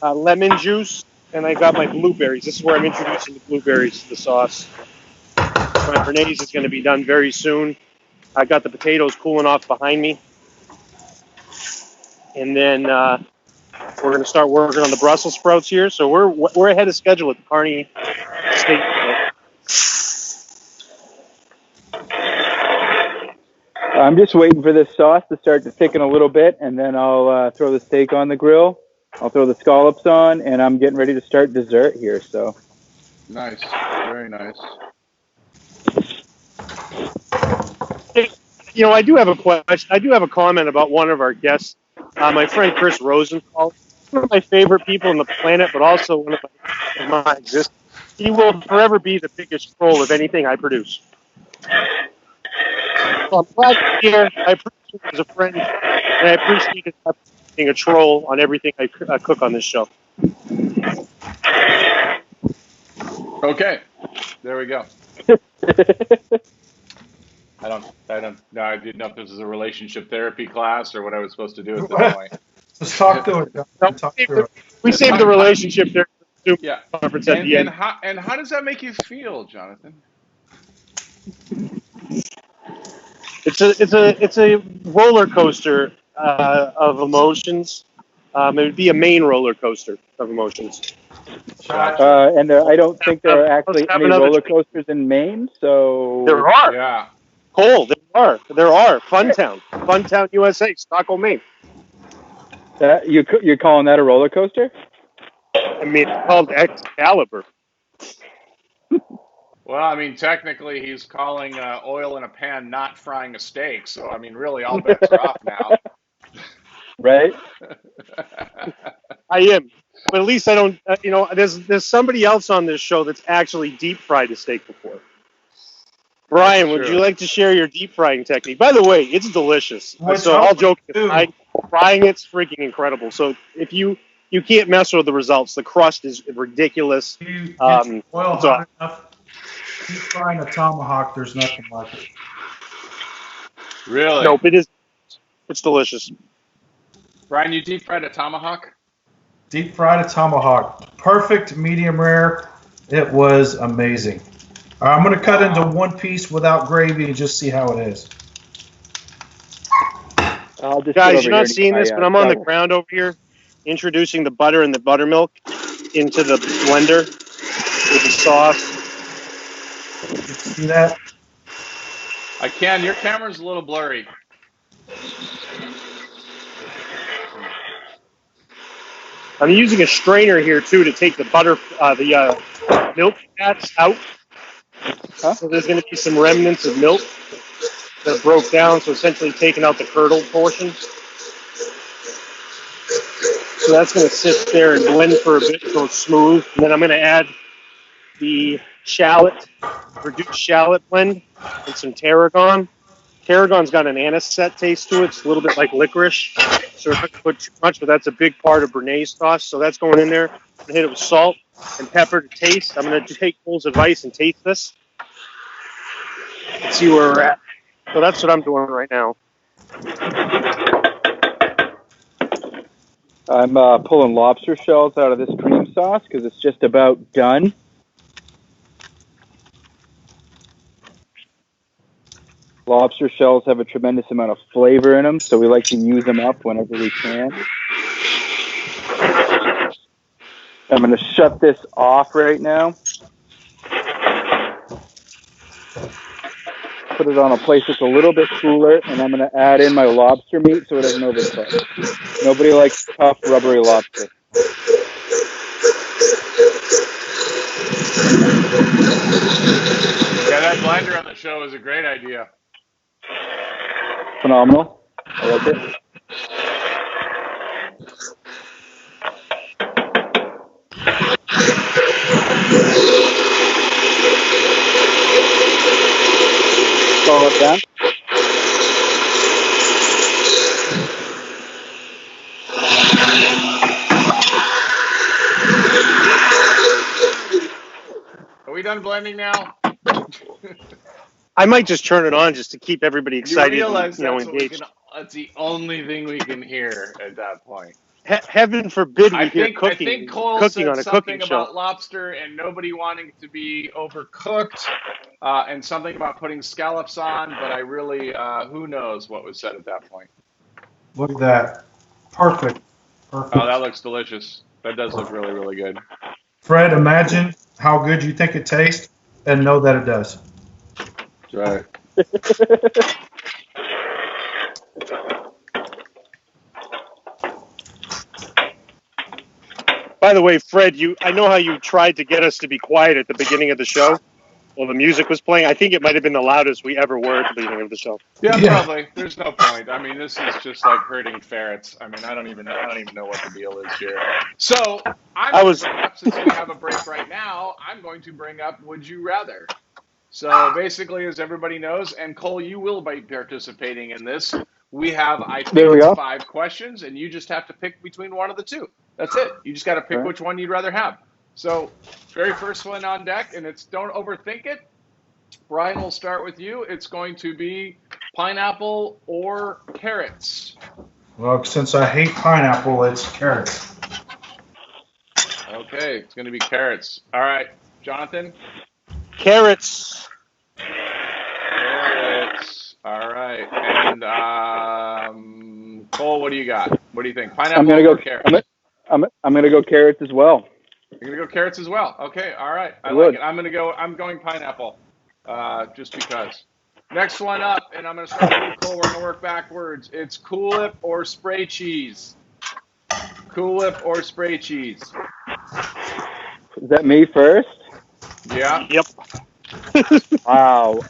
lemon juice, and I got my blueberries. This is where I'm introducing the blueberries to the sauce. My BEARrnaise is going to be done very soon. I got the potatoes cooling off behind me. And then we're going to start working on the Brussels sprouts here. So we're ahead of schedule at the Carney steak. I'm just waiting for this sauce to start to thicken a little bit, and then I'll throw the steak on the grill. I'll throw the scallops on, and I'm getting ready to start dessert here. So nice, very nice. You know, I do have a question. I do have a comment about one of our guests, my friend Chris Rosenthal. One of my favorite people on the planet, but also one of my existence. He will forever be the biggest troll of anything I produce. So I'm glad you're here. I appreciate you as a friend, and I appreciate you being a troll on everything I cook on this show. Okay, there we go. I didn't know if this was a relationship therapy class or what I was supposed to do at this point. Just talk to it. Talk to it. We saved the relationship there. Yeah. Conference at the end. And how does that make you feel, Jonathan? It's a roller coaster of emotions. It would be a Maine roller coaster of emotions. and I don't think there are actually any roller coasters in Maine. So there are. Yeah. Cole, there are. Funtown, USA, Stockholm, Maine. You're calling that a roller coaster? I mean, it's called Excalibur. Well, I mean, technically, he's calling oil in a pan not frying a steak. So, I mean, really, all bets are off now. Right? I am, but at least I don't. There's somebody else on this show that's actually deep fried a steak before. Brian, would you like to share your deep frying technique? By the way, it's delicious. So all joking aside, frying it's freaking incredible. So if you can't mess with the results, the crust is ridiculous. Oil hot enough. Deep frying a tomahawk, there's nothing like it. Really? Nope, it is. It's delicious. Brian, you deep fried a tomahawk? Deep fried a tomahawk. Perfect medium rare. It was amazing. I'm going to cut into one piece without gravy and just see how it is. Guys, you're not seeing this, but I'm on the ground over here introducing the butter and the buttermilk into the blender with the sauce. You see that? I can. Your camera's a little blurry. I'm using a strainer here too to take the milk fats out. So there's going to be some remnants of milk that broke down, so essentially taking out the curdled portion. So that's going to sit there and blend for a bit so it's smooth. And then I'm going to add the reduced shallot blend and some tarragon. Tarragon's got an anisette taste to it. It's a little bit like licorice. So we're not going to put too much, but that's a big part of BEARrnaise sauce. So that's going in there. I'm going to hit it with salt and pepper to taste. I'm going to take Cole's advice and taste this and see where we're at. So that's what I'm doing right now. I'm pulling lobster shells out of this cream sauce because it's just about done. Lobster shells have a tremendous amount of flavor in them, so we like to use them up whenever we can. I'm going to shut this off right now. Put it on a place that's a little bit cooler, and I'm going to add in my lobster meat so it doesn't overcook. Nobody likes tough, rubbery lobster. Yeah, that blender on the show is a great idea. Phenomenal. I like it. Follow it down. we done blending now? I might just turn it on just to keep everybody You excited realize and, that's what we engaged. can. That's the only thing we can hear at that point. Heaven forbid we I hear think Cole cooking said on a cooking something show. about lobster and nobody wanting to be overcooked, and something about putting scallops on. But I really, who knows what was said at that point. Look at that. Perfect. Perfect. Oh, that looks delicious. That does look really, really good. Fred, imagine how good you think it tastes and know that it does. That's right. By the way, Fred, I know how you tried to get us to be quiet at the beginning of the show while the music was playing. I think it might have been the loudest we ever were at the beginning of the show. Yeah, probably. There's no point. I mean, this is just like herding ferrets. I mean, I don't even know what the deal is here. So I'm going to bring up, since we have a break right now, I'm going to bring up Would You Rather. So basically, as everybody knows, and Cole, you will be participating in this. We have, I think it's 5 questions, and you just have to pick between one of the two. That's it. You just got to pick which one you'd rather have. So, very first one on deck, and it's don't overthink it. Brian, we'll start with you. It's going to be pineapple or carrots. Well, since I hate pineapple, it's carrots. Okay, it's going to be carrots. All right, Jonathan? Carrots. Carrots. All right. And Cole, what do you got? What do you think? Pineapple or carrots? I'm going to go carrots as well. You're going to go carrots as well. Okay, all right. I like it. I'm going pineapple, just because. Next one up, and I'm going to start with you, Cole. We're going to work backwards. It's Cool Whip or spray cheese? Cool Whip or spray cheese? Is that me first? Yeah. Yep. Wow.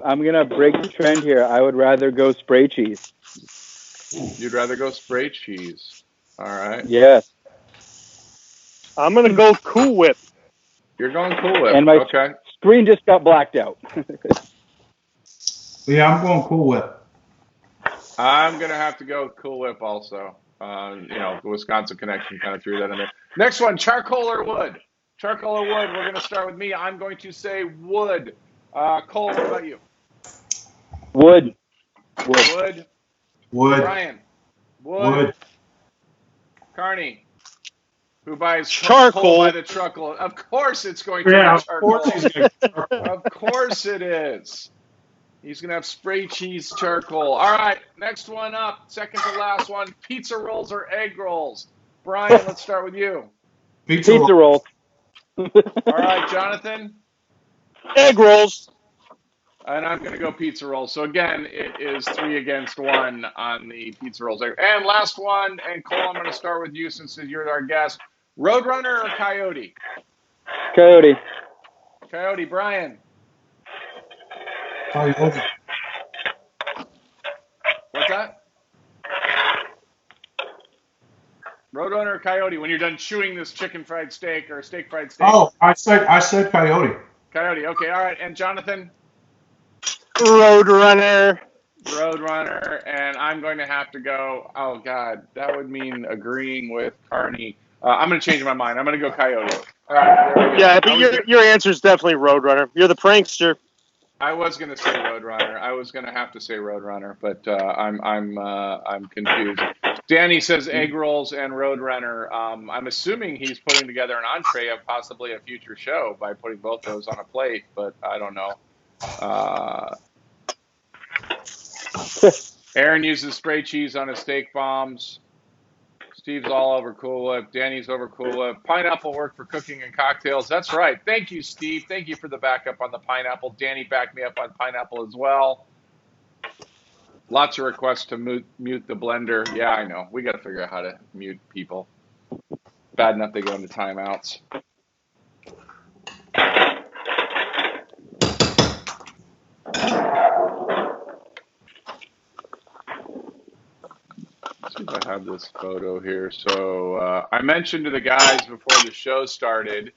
I'm going to break the trend here. I would rather go spray cheese. You'd rather go spray cheese. All right. Yes. I'm going to go Cool Whip. You're going Cool Whip. And my screen just got blacked out. Yeah, I'm going Cool Whip. I'm going to have to go Cool Whip also. The Wisconsin connection kind of threw that in there. Next one, charcoal or wood? Charcoal or wood? We're going to start with me. I'm going to say wood. Cole, what about you? Wood. Wood. Wood. Brian? Wood. Carney? Who buys charcoal by the truckload? Of course it's going to be charcoal. Of course it is. He's going to have spray cheese charcoal. All right, next one up, second to last one, pizza rolls or egg rolls? Brian, let's start with you. Pizza rolls. All right, Jonathan? Egg rolls. And I'm going to go pizza rolls. So, again, it is 3 against 1 on the pizza rolls. And last one, and Cole, I'm going to start with you since you're our guest. Roadrunner or Coyote? Coyote. Coyote. Brian? Coyote. What's that? Roadrunner or Coyote when you're done chewing this chicken fried steak or steak fried steak? Oh, I said Coyote. Coyote. Okay, all right. And Jonathan? Roadrunner. Roadrunner. And I'm going to have to go, oh, God, that would mean agreeing with Carney. I'm going to change my mind. I'm going to go Coyote. All right, there we go. Yeah, but your answer is definitely Roadrunner. You're the prankster. I was going to say Roadrunner. I was going to have to say Roadrunner, but I'm confused. Danny says egg rolls and Roadrunner. I'm assuming he's putting together an entree of possibly a future show by putting both those on a plate, but I don't know. Aaron uses spray cheese on his steak bombs. Steve's all over Cool Whip. Danny's over Cool Whip. Pineapple work for cooking and cocktails. That's right. Thank you, Steve. Thank you for the backup on the pineapple. Danny backed me up on pineapple as well. Lots of requests to mute the blender. Yeah, I know. We got to figure out how to mute people. Bad enough they go into timeouts. Let's see if I have this photo here. So I mentioned to the guys before the show started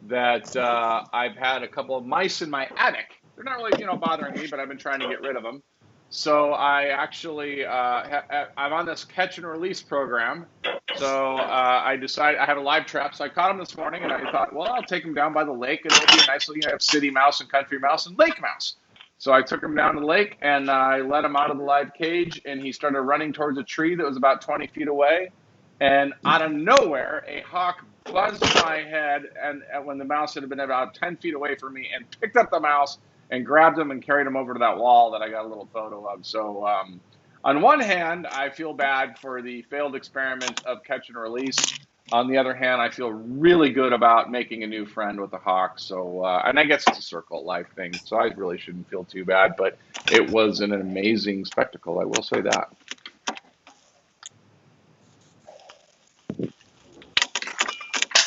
that I've had a couple of mice in my attic. They're not really, bothering me, but I've been trying to get rid of them. So I actually, I'm on this catch and release program, So I decided I had a live trap, so I caught him this morning, and I thought, well, I'll take him down by the lake, and it'll be a nice little, have city mouse and country mouse and lake mouse. So I took him down to the lake, and I let him out of the live cage, and he started running towards a tree that was about 20 feet away. And out of nowhere, a hawk buzzed my head, and when the mouse had been about 10 feet away from me, and picked up the mouse and grabbed him and carried him over to that wall that I got a little photo of. So on one hand, I feel bad for the failed experiment of catch and release. On the other hand, I feel really good about making a new friend with the hawk. So, and I guess it's a circle of life thing, so I really shouldn't feel too bad. But it was an amazing spectacle, I will say that.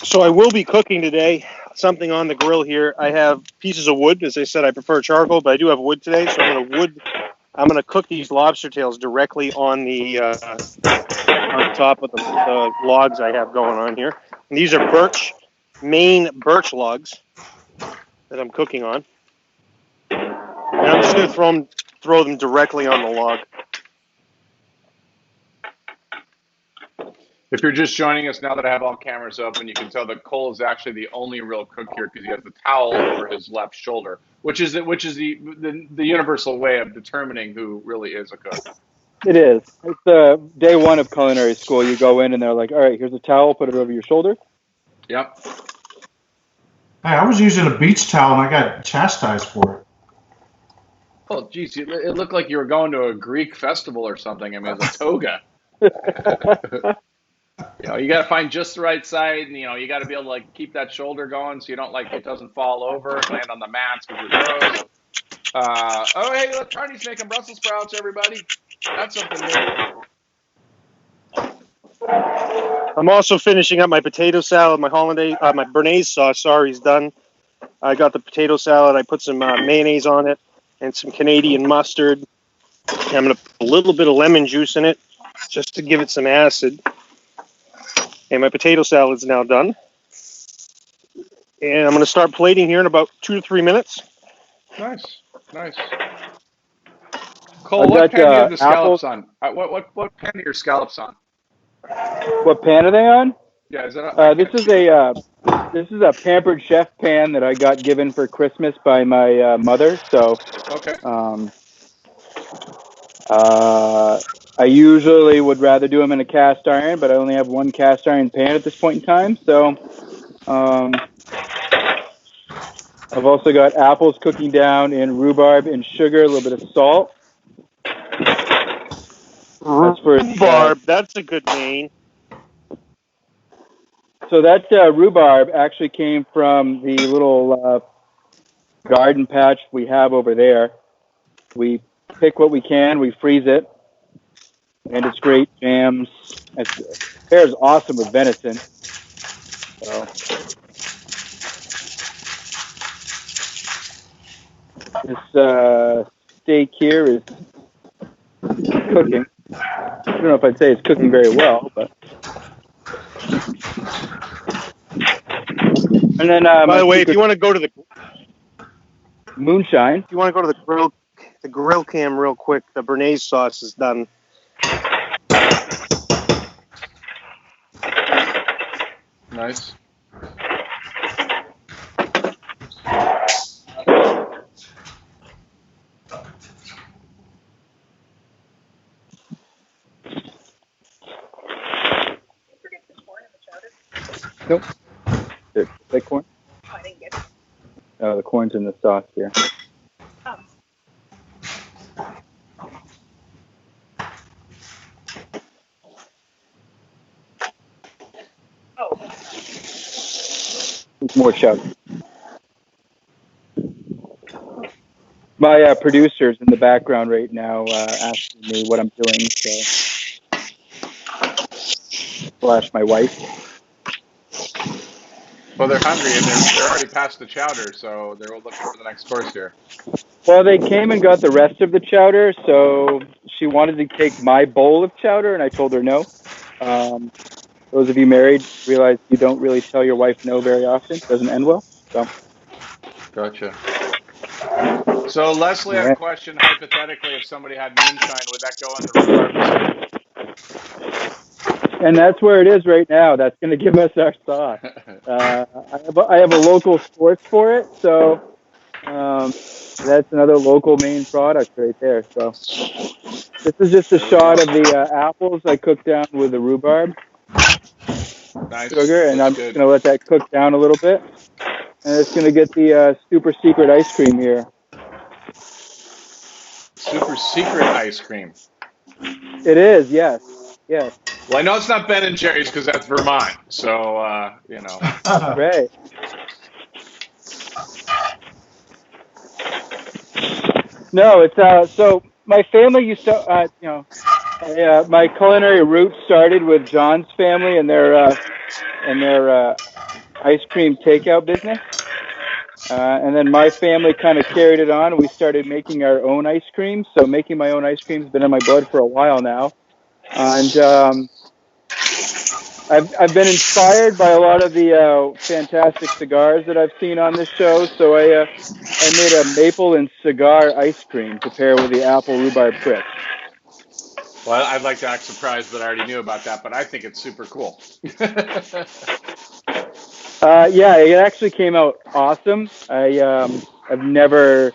So I will be cooking today, something on the grill here. I have pieces of wood. As I said, I prefer charcoal, but I do have wood today, so I'm gonna cook these lobster tails directly on the on top of the logs I have going on here. And these are Maine birch logs that I'm cooking on. And I'm just gonna throw them directly on the log. If you're just joining us now that I have all cameras open, you can tell that Cole is actually the only real cook here because he has the towel over his left shoulder, which is the universal way of determining who really is a cook. It is. It's day one of culinary school. You go in and they're like, all right, here's a towel, put it over your shoulder. Yep. Hey, I was using a beach towel and I got chastised for it. Oh, geez, it looked like you were going to a Greek festival or something. I mean, it's a toga. You got to find just the right side, and you got to be able to like keep that shoulder going so you don't it doesn't fall over and land on the mats because you're gross. Oh, hey, look, Carney's making Brussels sprouts, everybody. That's something new. I'm also finishing up my potato salad. My my BEARrnaise sauce. Sorry, is done. I got the potato salad. I put some mayonnaise on it and some Canadian mustard. And I'm gonna put a little bit of lemon juice in it just to give it some acid. And my potato salad's now done. And I'm going to start plating here in about 2 to 3 minutes. Nice. Cole, what pan do you have the scallops on? What pan are your scallops on? What pan are they on? Yeah, this is a Pampered Chef pan that I got given for Christmas by my mother. So, okay. I usually would rather do them in a cast iron, but I only have one cast iron pan at this point in time. So, I've also got apples cooking down in rhubarb and sugar, a little bit of salt. Rhubarb, that's a good name. So that rhubarb actually came from the little garden patch we have over there. We pick what we can, we freeze it, and it's great jams. It pairs awesome with venison. So this steak here is cooking. I don't know if I'd say it's cooking very well, but. And then, by the way, if you want to go to the moonshine, if you want to go to the grill cam real quick, the BEARrnaise sauce is done. Nice. Nope. Is that corn? Oh, I didn't get it. Oh, the corn's in the sauce here. Oh. More chowder. My producer's in the background right now asking me what I'm doing, so slash my wife. Well, they're hungry and they're already past the chowder, so they're looking for the next course here. Well, they came and got the rest of the chowder, so she wanted to take my bowl of chowder, and I told her no. Those of you married realize you don't really tell your wife no very often. It doesn't end well. So. Gotcha. So, Leslie, I have a question. Hypothetically, if somebody had moonshine, would that go on the rhubarb? And that's where it is right now. That's going to give us our sauce. I have a local source for it, so that's another local Maine product right there. So this is just a shot of the apples I cooked down with the rhubarb Nice. sugar, and Looks I'm good. just going to let that cook down a little bit. And it's going to get the super secret ice cream here. Super secret ice cream. It is, yes. Yes. Well, I know it's not Ben and Jerry's because that's Vermont. So, you know. Right. No, it's so my family used to, my culinary roots started with John's family and their ice cream takeout business. And then my family kind of carried it on. We started making our own ice cream. So making my own ice cream has been in my blood for a while now. And I've been inspired by a lot of the fantastic cigars that I've seen on this show. So I made a maple and cigar ice cream to pair with the apple rhubarb crisp. Well, I'd like to act surprised that I already knew about that, but I think it's super cool. Yeah, it actually came out awesome. I've never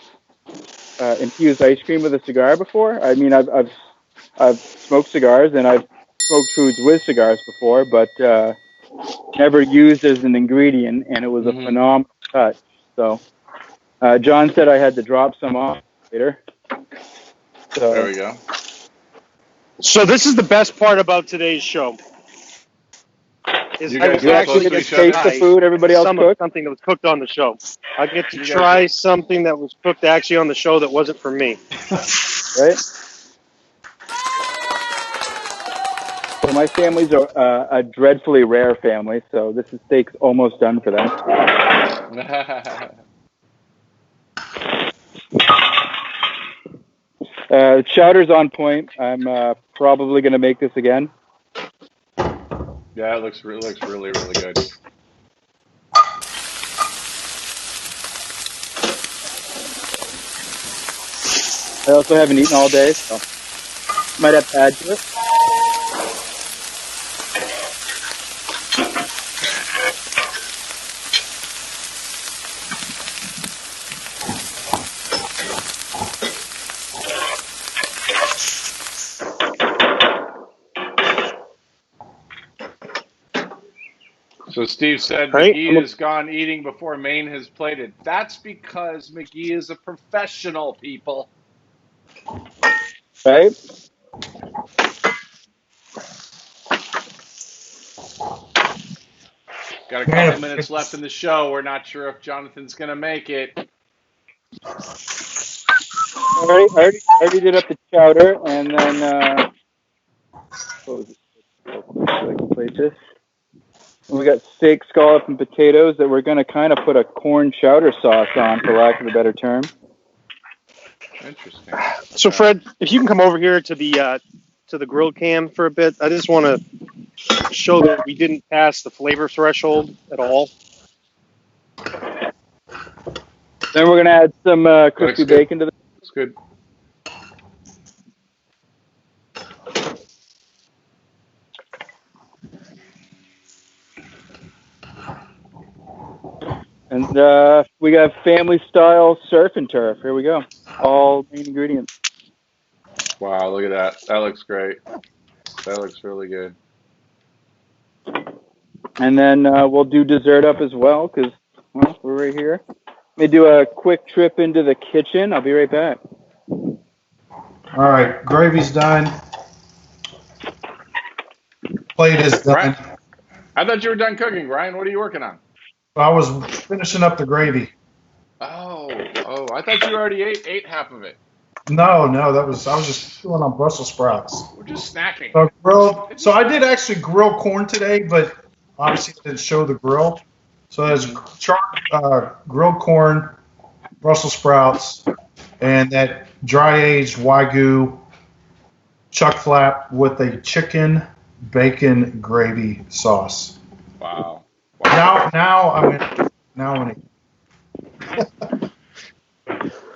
infused ice cream with a cigar before. I mean, I've smoked cigars and I've smoked foods with cigars before, but never used as an ingredient, and it was a phenomenal touch. So John said I had to drop some off later. So There we go. So this is the best part about today's show. Is You I guys will actually supposed to get be to shut taste try the food everybody else cooked. something that was cooked on the show. I get to You guys- try something that was cooked actually on the show that wasn't for me. Right? So my family's a dreadfully rare family, so this steak's almost done for them. Chowder's on point. I'm probably going to make this again. Yeah, it looks really, really good. I also haven't eaten all day, so might have to add to it. So Steve said Right. McGee has gone eating before Maine has plated. That's because McGee is a professional, people. Right? Got a couple minutes left in the show. We're not sure if Jonathan's going to make it. I already did up the chowder, and then what was it? Real quick so I can plate this. We got steak, scallop, and potatoes that we're going to kind of put a corn chowder sauce on, for lack of a better term. Interesting. So Fred, if you can come over here to the grill cam for a bit, I just want to show that we didn't pass the flavor threshold at all. Then we're going to add some crispy bacon to the. It's good. And we got family style surf and turf. Here we go. All Maine ingredients. Wow, look at that. That looks great. That looks really good. And then we'll do dessert up as well because, well, we're right here. Let me do a quick trip into the kitchen. I'll be right back. All right, gravy's done. Plate is done. Ryan, I thought you were done cooking, Ryan. What are you working on? I was finishing up the gravy. Oh, I thought you already ate half of it. No, I was just chewing on Brussels sprouts. We're just snacking. So I did actually grill corn today, but obviously it didn't show the grill. So there's grilled corn, Brussels sprouts, and that dry-aged Wagyu chuck flap with a chicken bacon gravy sauce. Wow. Now I'm gonna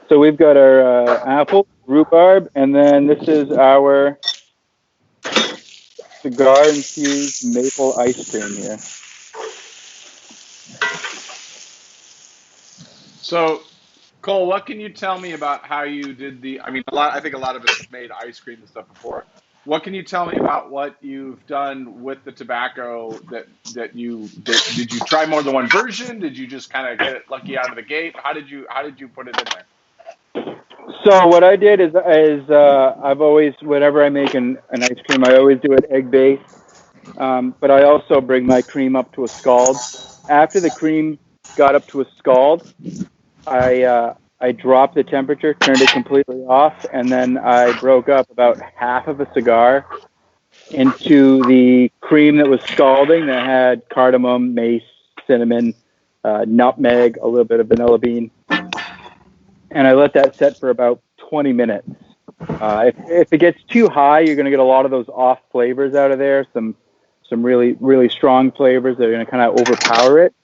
So we've got our apple, rhubarb, and then this is our cigar-infused maple ice cream here. So, Cole, what can you tell me about how you did the? I mean, I think a lot of us have made ice cream and stuff before. What can you tell me about what you've done with the tobacco that did you try more than one version? Did you just kind of get it lucky out of the gate? How did you put it in there? So what I did is I've always, whenever I make an ice cream, I always do it egg-based. But I also bring my cream up to a scald. After the cream got up to a scald, I dropped the temperature, turned it completely off, and then I broke up about half of a cigar into the cream that was scalding that had cardamom, mace, cinnamon, nutmeg, a little bit of vanilla bean. And I let that set for about 20 minutes. If it gets too high, you're going to get a lot of those off flavors out of there, some really, really strong flavors that are going to kind of overpower it.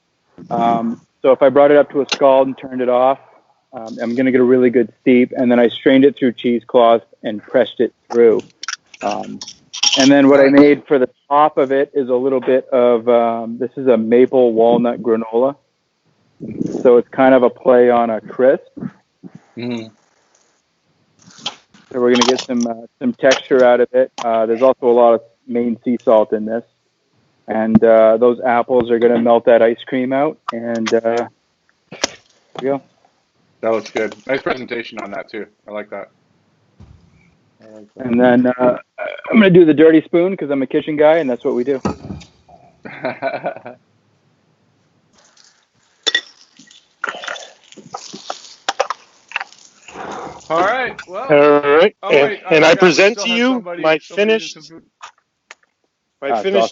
So if I brought it up to a scald and turned it off, I'm going to get a really good steep. And then I strained it through cheesecloth and pressed it through. And then what I made for the top of it is a little bit of, this is a maple walnut granola. So it's kind of a play on a crisp. Mm-hmm. So we're going to get some texture out of it. There's also a lot of Maine sea salt in this. And those apples are going to melt that ice cream out. And there we go. That looks good. Nice presentation on that too. I like that. And then I'm going to do the dirty spoon because I'm a kitchen guy, and that's what we do. All right. Well. All right. Oh, wait, and I present still to have you my finished awesome.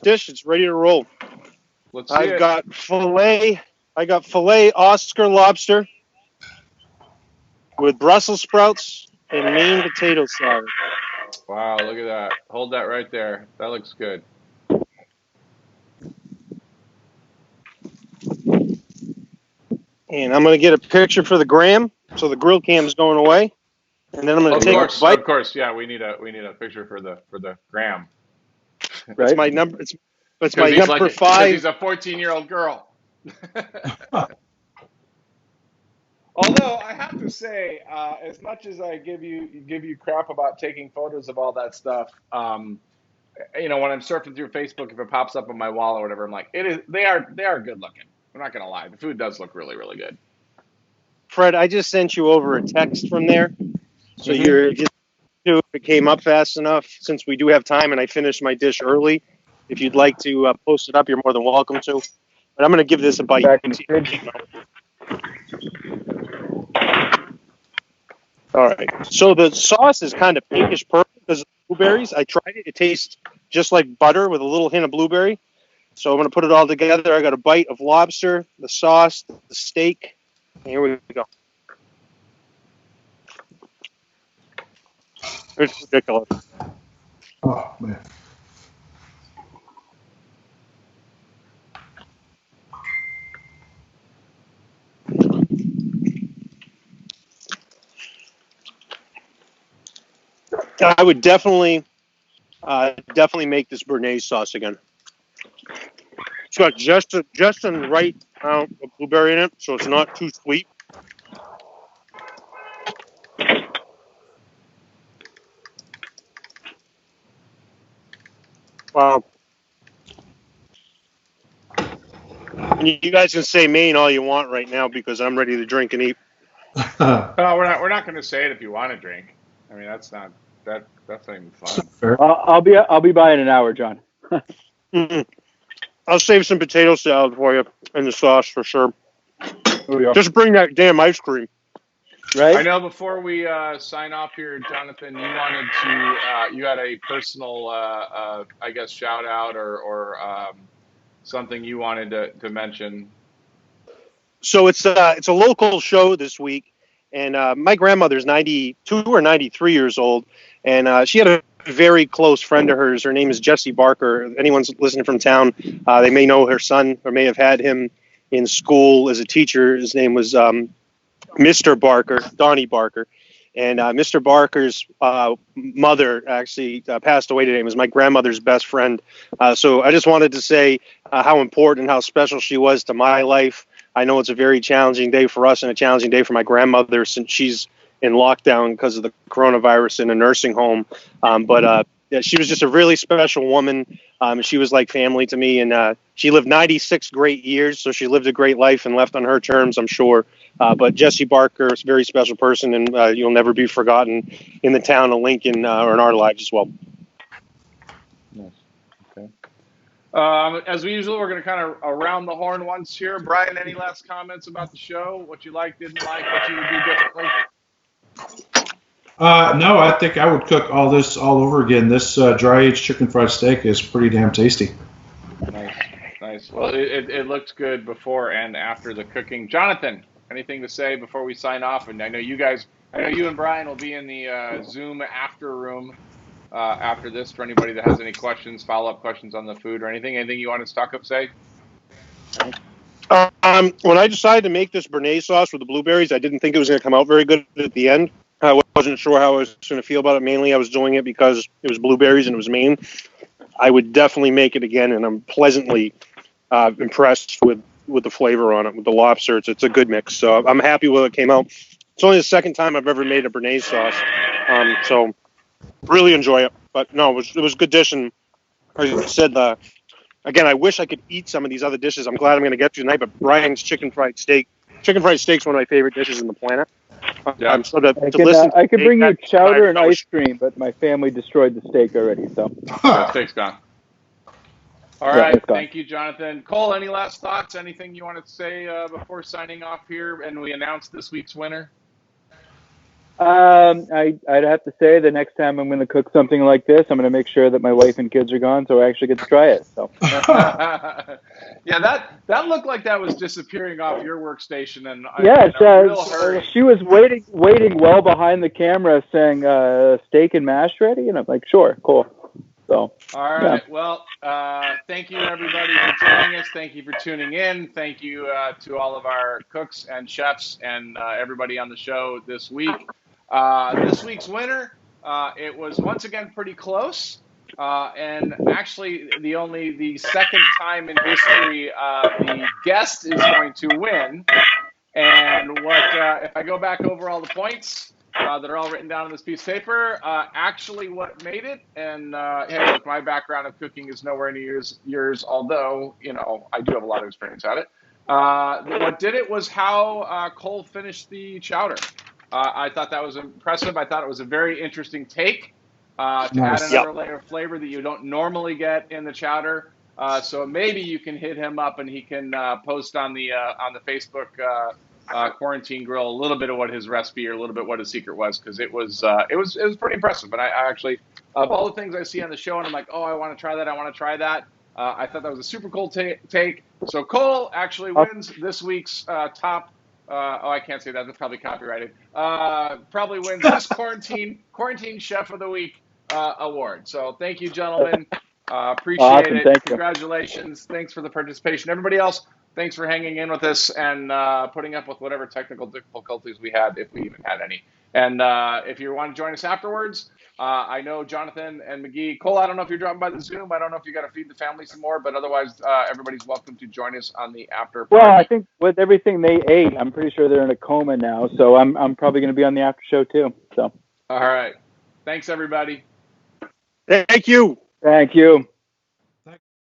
dish. It's ready to roll. Let's see I've it. got filet Oscar Lobster with Brussels sprouts and Maine potato salad. Wow, look at that. Hold that right there. That looks good. And I'm going to get a picture for the gram, so the grill cam is going away. And then I'm going to take a bite. Of course, yeah. We need a picture for the gram. Right. It's my number. It's my number 5. He's a 14-year-old girl. Although I have to say, as much as I give you crap about taking photos of all that stuff, when I'm surfing through Facebook, if it pops up on my wall or whatever, I'm like, they are good looking. I'm not gonna lie, the food does look really, really good. Fred, I just sent you over a text from there, so you're just if it came up fast enough. Since we do have time, and I finished my dish early, if you'd like to post it up, you're more than welcome to. But I'm going to give this a bite. All right. So the sauce is kind of pinkish purple because of the blueberries. I tried it. It tastes just like butter with a little hint of blueberry. So I'm going to put it all together. I got a bite of lobster, the sauce, the steak. Here we go. It's ridiculous. Oh, man. I would definitely make this BEARrnaise sauce again. It's got just the right amount of blueberry in it, so it's not too sweet. Wow. And you guys can say Maine all you want right now because I'm ready to drink and eat. We're not going to say it if you want to drink. I mean, that's not even fun. Fair. I'll be by in an hour, John. I'll save some potato salad for you and the sauce for sure. Just bring that damn ice cream. Right. I know before we sign off here, Jonathan, you wanted to you had a personal I guess shout out or something you wanted to mention. So it's a local show this week, and my grandmother's 92 or 93 years old, and she had a very close friend of hers. Her name is Jessie Barker. If anyone's listening from town, they may know her son or may have had him in school as a teacher. His name was Mr. Barker, Donnie Barker. And Mr. Barker's mother actually passed away today. It was my grandmother's best friend. So I just wanted to say how important, how special she was to my life. I know it's a very challenging day for us and a challenging day for my grandmother since she's in lockdown because of the coronavirus in a nursing home. But yeah, she was just a really special woman. She was like family to me, and she lived 96 great years, so she lived a great life and left on her terms, I'm sure. But Jessie Barker is a very special person, and you'll never be forgotten in the town of Lincoln or in our lives as well. Nice. Okay. As usual, we're going to kind of around the horn once here. Brian, any last comments about the show? What you liked, didn't like, what you would do differently? No, I think I would cook all this all over again. This dry-aged chicken fried steak is pretty damn tasty. Nice, nice. Well, it looked good before and after the cooking. Jonathan, anything to say before we sign off? And I know you and Brian will be in the Zoom after room after this for anybody that has any questions, follow-up questions on the food or anything. Anything you want to stock up, say? When I decided to make this BEARrnaise sauce with the blueberries, I didn't think it was going to come out very good at the end. I wasn't sure how I was going to feel about it. Mainly, I was doing it because it was blueberries and it was Maine. I would definitely make it again, and I'm pleasantly impressed with the flavor on it, with the lobster. It's a good mix, so I'm happy with it came out. It's only the second time I've ever made a BEARrnaise sauce, so really enjoy it. But no, it was a good dish, and like I said, again, I wish I could eat some of these other dishes. I'm glad I'm going to get to tonight, but Brian's chicken fried steak's one of my favorite dishes in the planet. Yeah. I could bring you chowder and ice cream, but my family destroyed the steak already, so. The steak's gone. All right. Thank you, Jonathan. Cole, any last thoughts? Anything you want to say before signing off here and we announce this week's winner? I'd have to say the next time I'm going to cook something like this, I'm going to make sure that my wife and kids are gone so I actually get to try it. So. Yeah, that looked like that was disappearing off your workstation, and she was waiting well behind the camera, saying steak and mash ready, and I'm like, sure, cool. So. All right. Yeah. Well, thank you everybody for joining us. Thank you for tuning in. Thank you to all of our cooks and chefs and everybody on the show this week. This week's winner, it was once again pretty close, and actually the second time in history the guest is going to win. And if I go back over all the points that are all written down on this piece of paper, actually what made it, and hey, look, my background of cooking is nowhere near yours, although I do have a lot of experience at it. What did it was how Cole finished the chowder. I thought that was impressive. I thought it was a very interesting take to add another layer of flavor that you don't normally get in the chowder. So maybe you can hit him up and he can post on the Facebook Quarantine Grill a little bit of what his recipe or a little bit what his secret was, because it was pretty impressive. But I actually, of all the things I see on the show and I'm like, oh, I want to try that. I thought that was a super cool take. So Cole actually wins this week's top. I can't say that. That's probably copyrighted. Probably wins this quarantine Chef of the Week award. So thank you, gentlemen. Appreciate it. Thank you. Congratulations. Thanks for the participation. Everybody else, thanks for hanging in with us and putting up with whatever technical difficulties we had, if we even had any. And if you want to join us afterwards, I know Jonathan and McGee. Cole, I don't know if you're dropping by the Zoom. I don't know if you got to feed the family some more, but otherwise, everybody's welcome to join us on the after party. Well, I think with everything they ate, I'm pretty sure they're in a coma now, so I'm probably going to be on the after show too. So. All right. Thanks, everybody. Thank you. Thank you.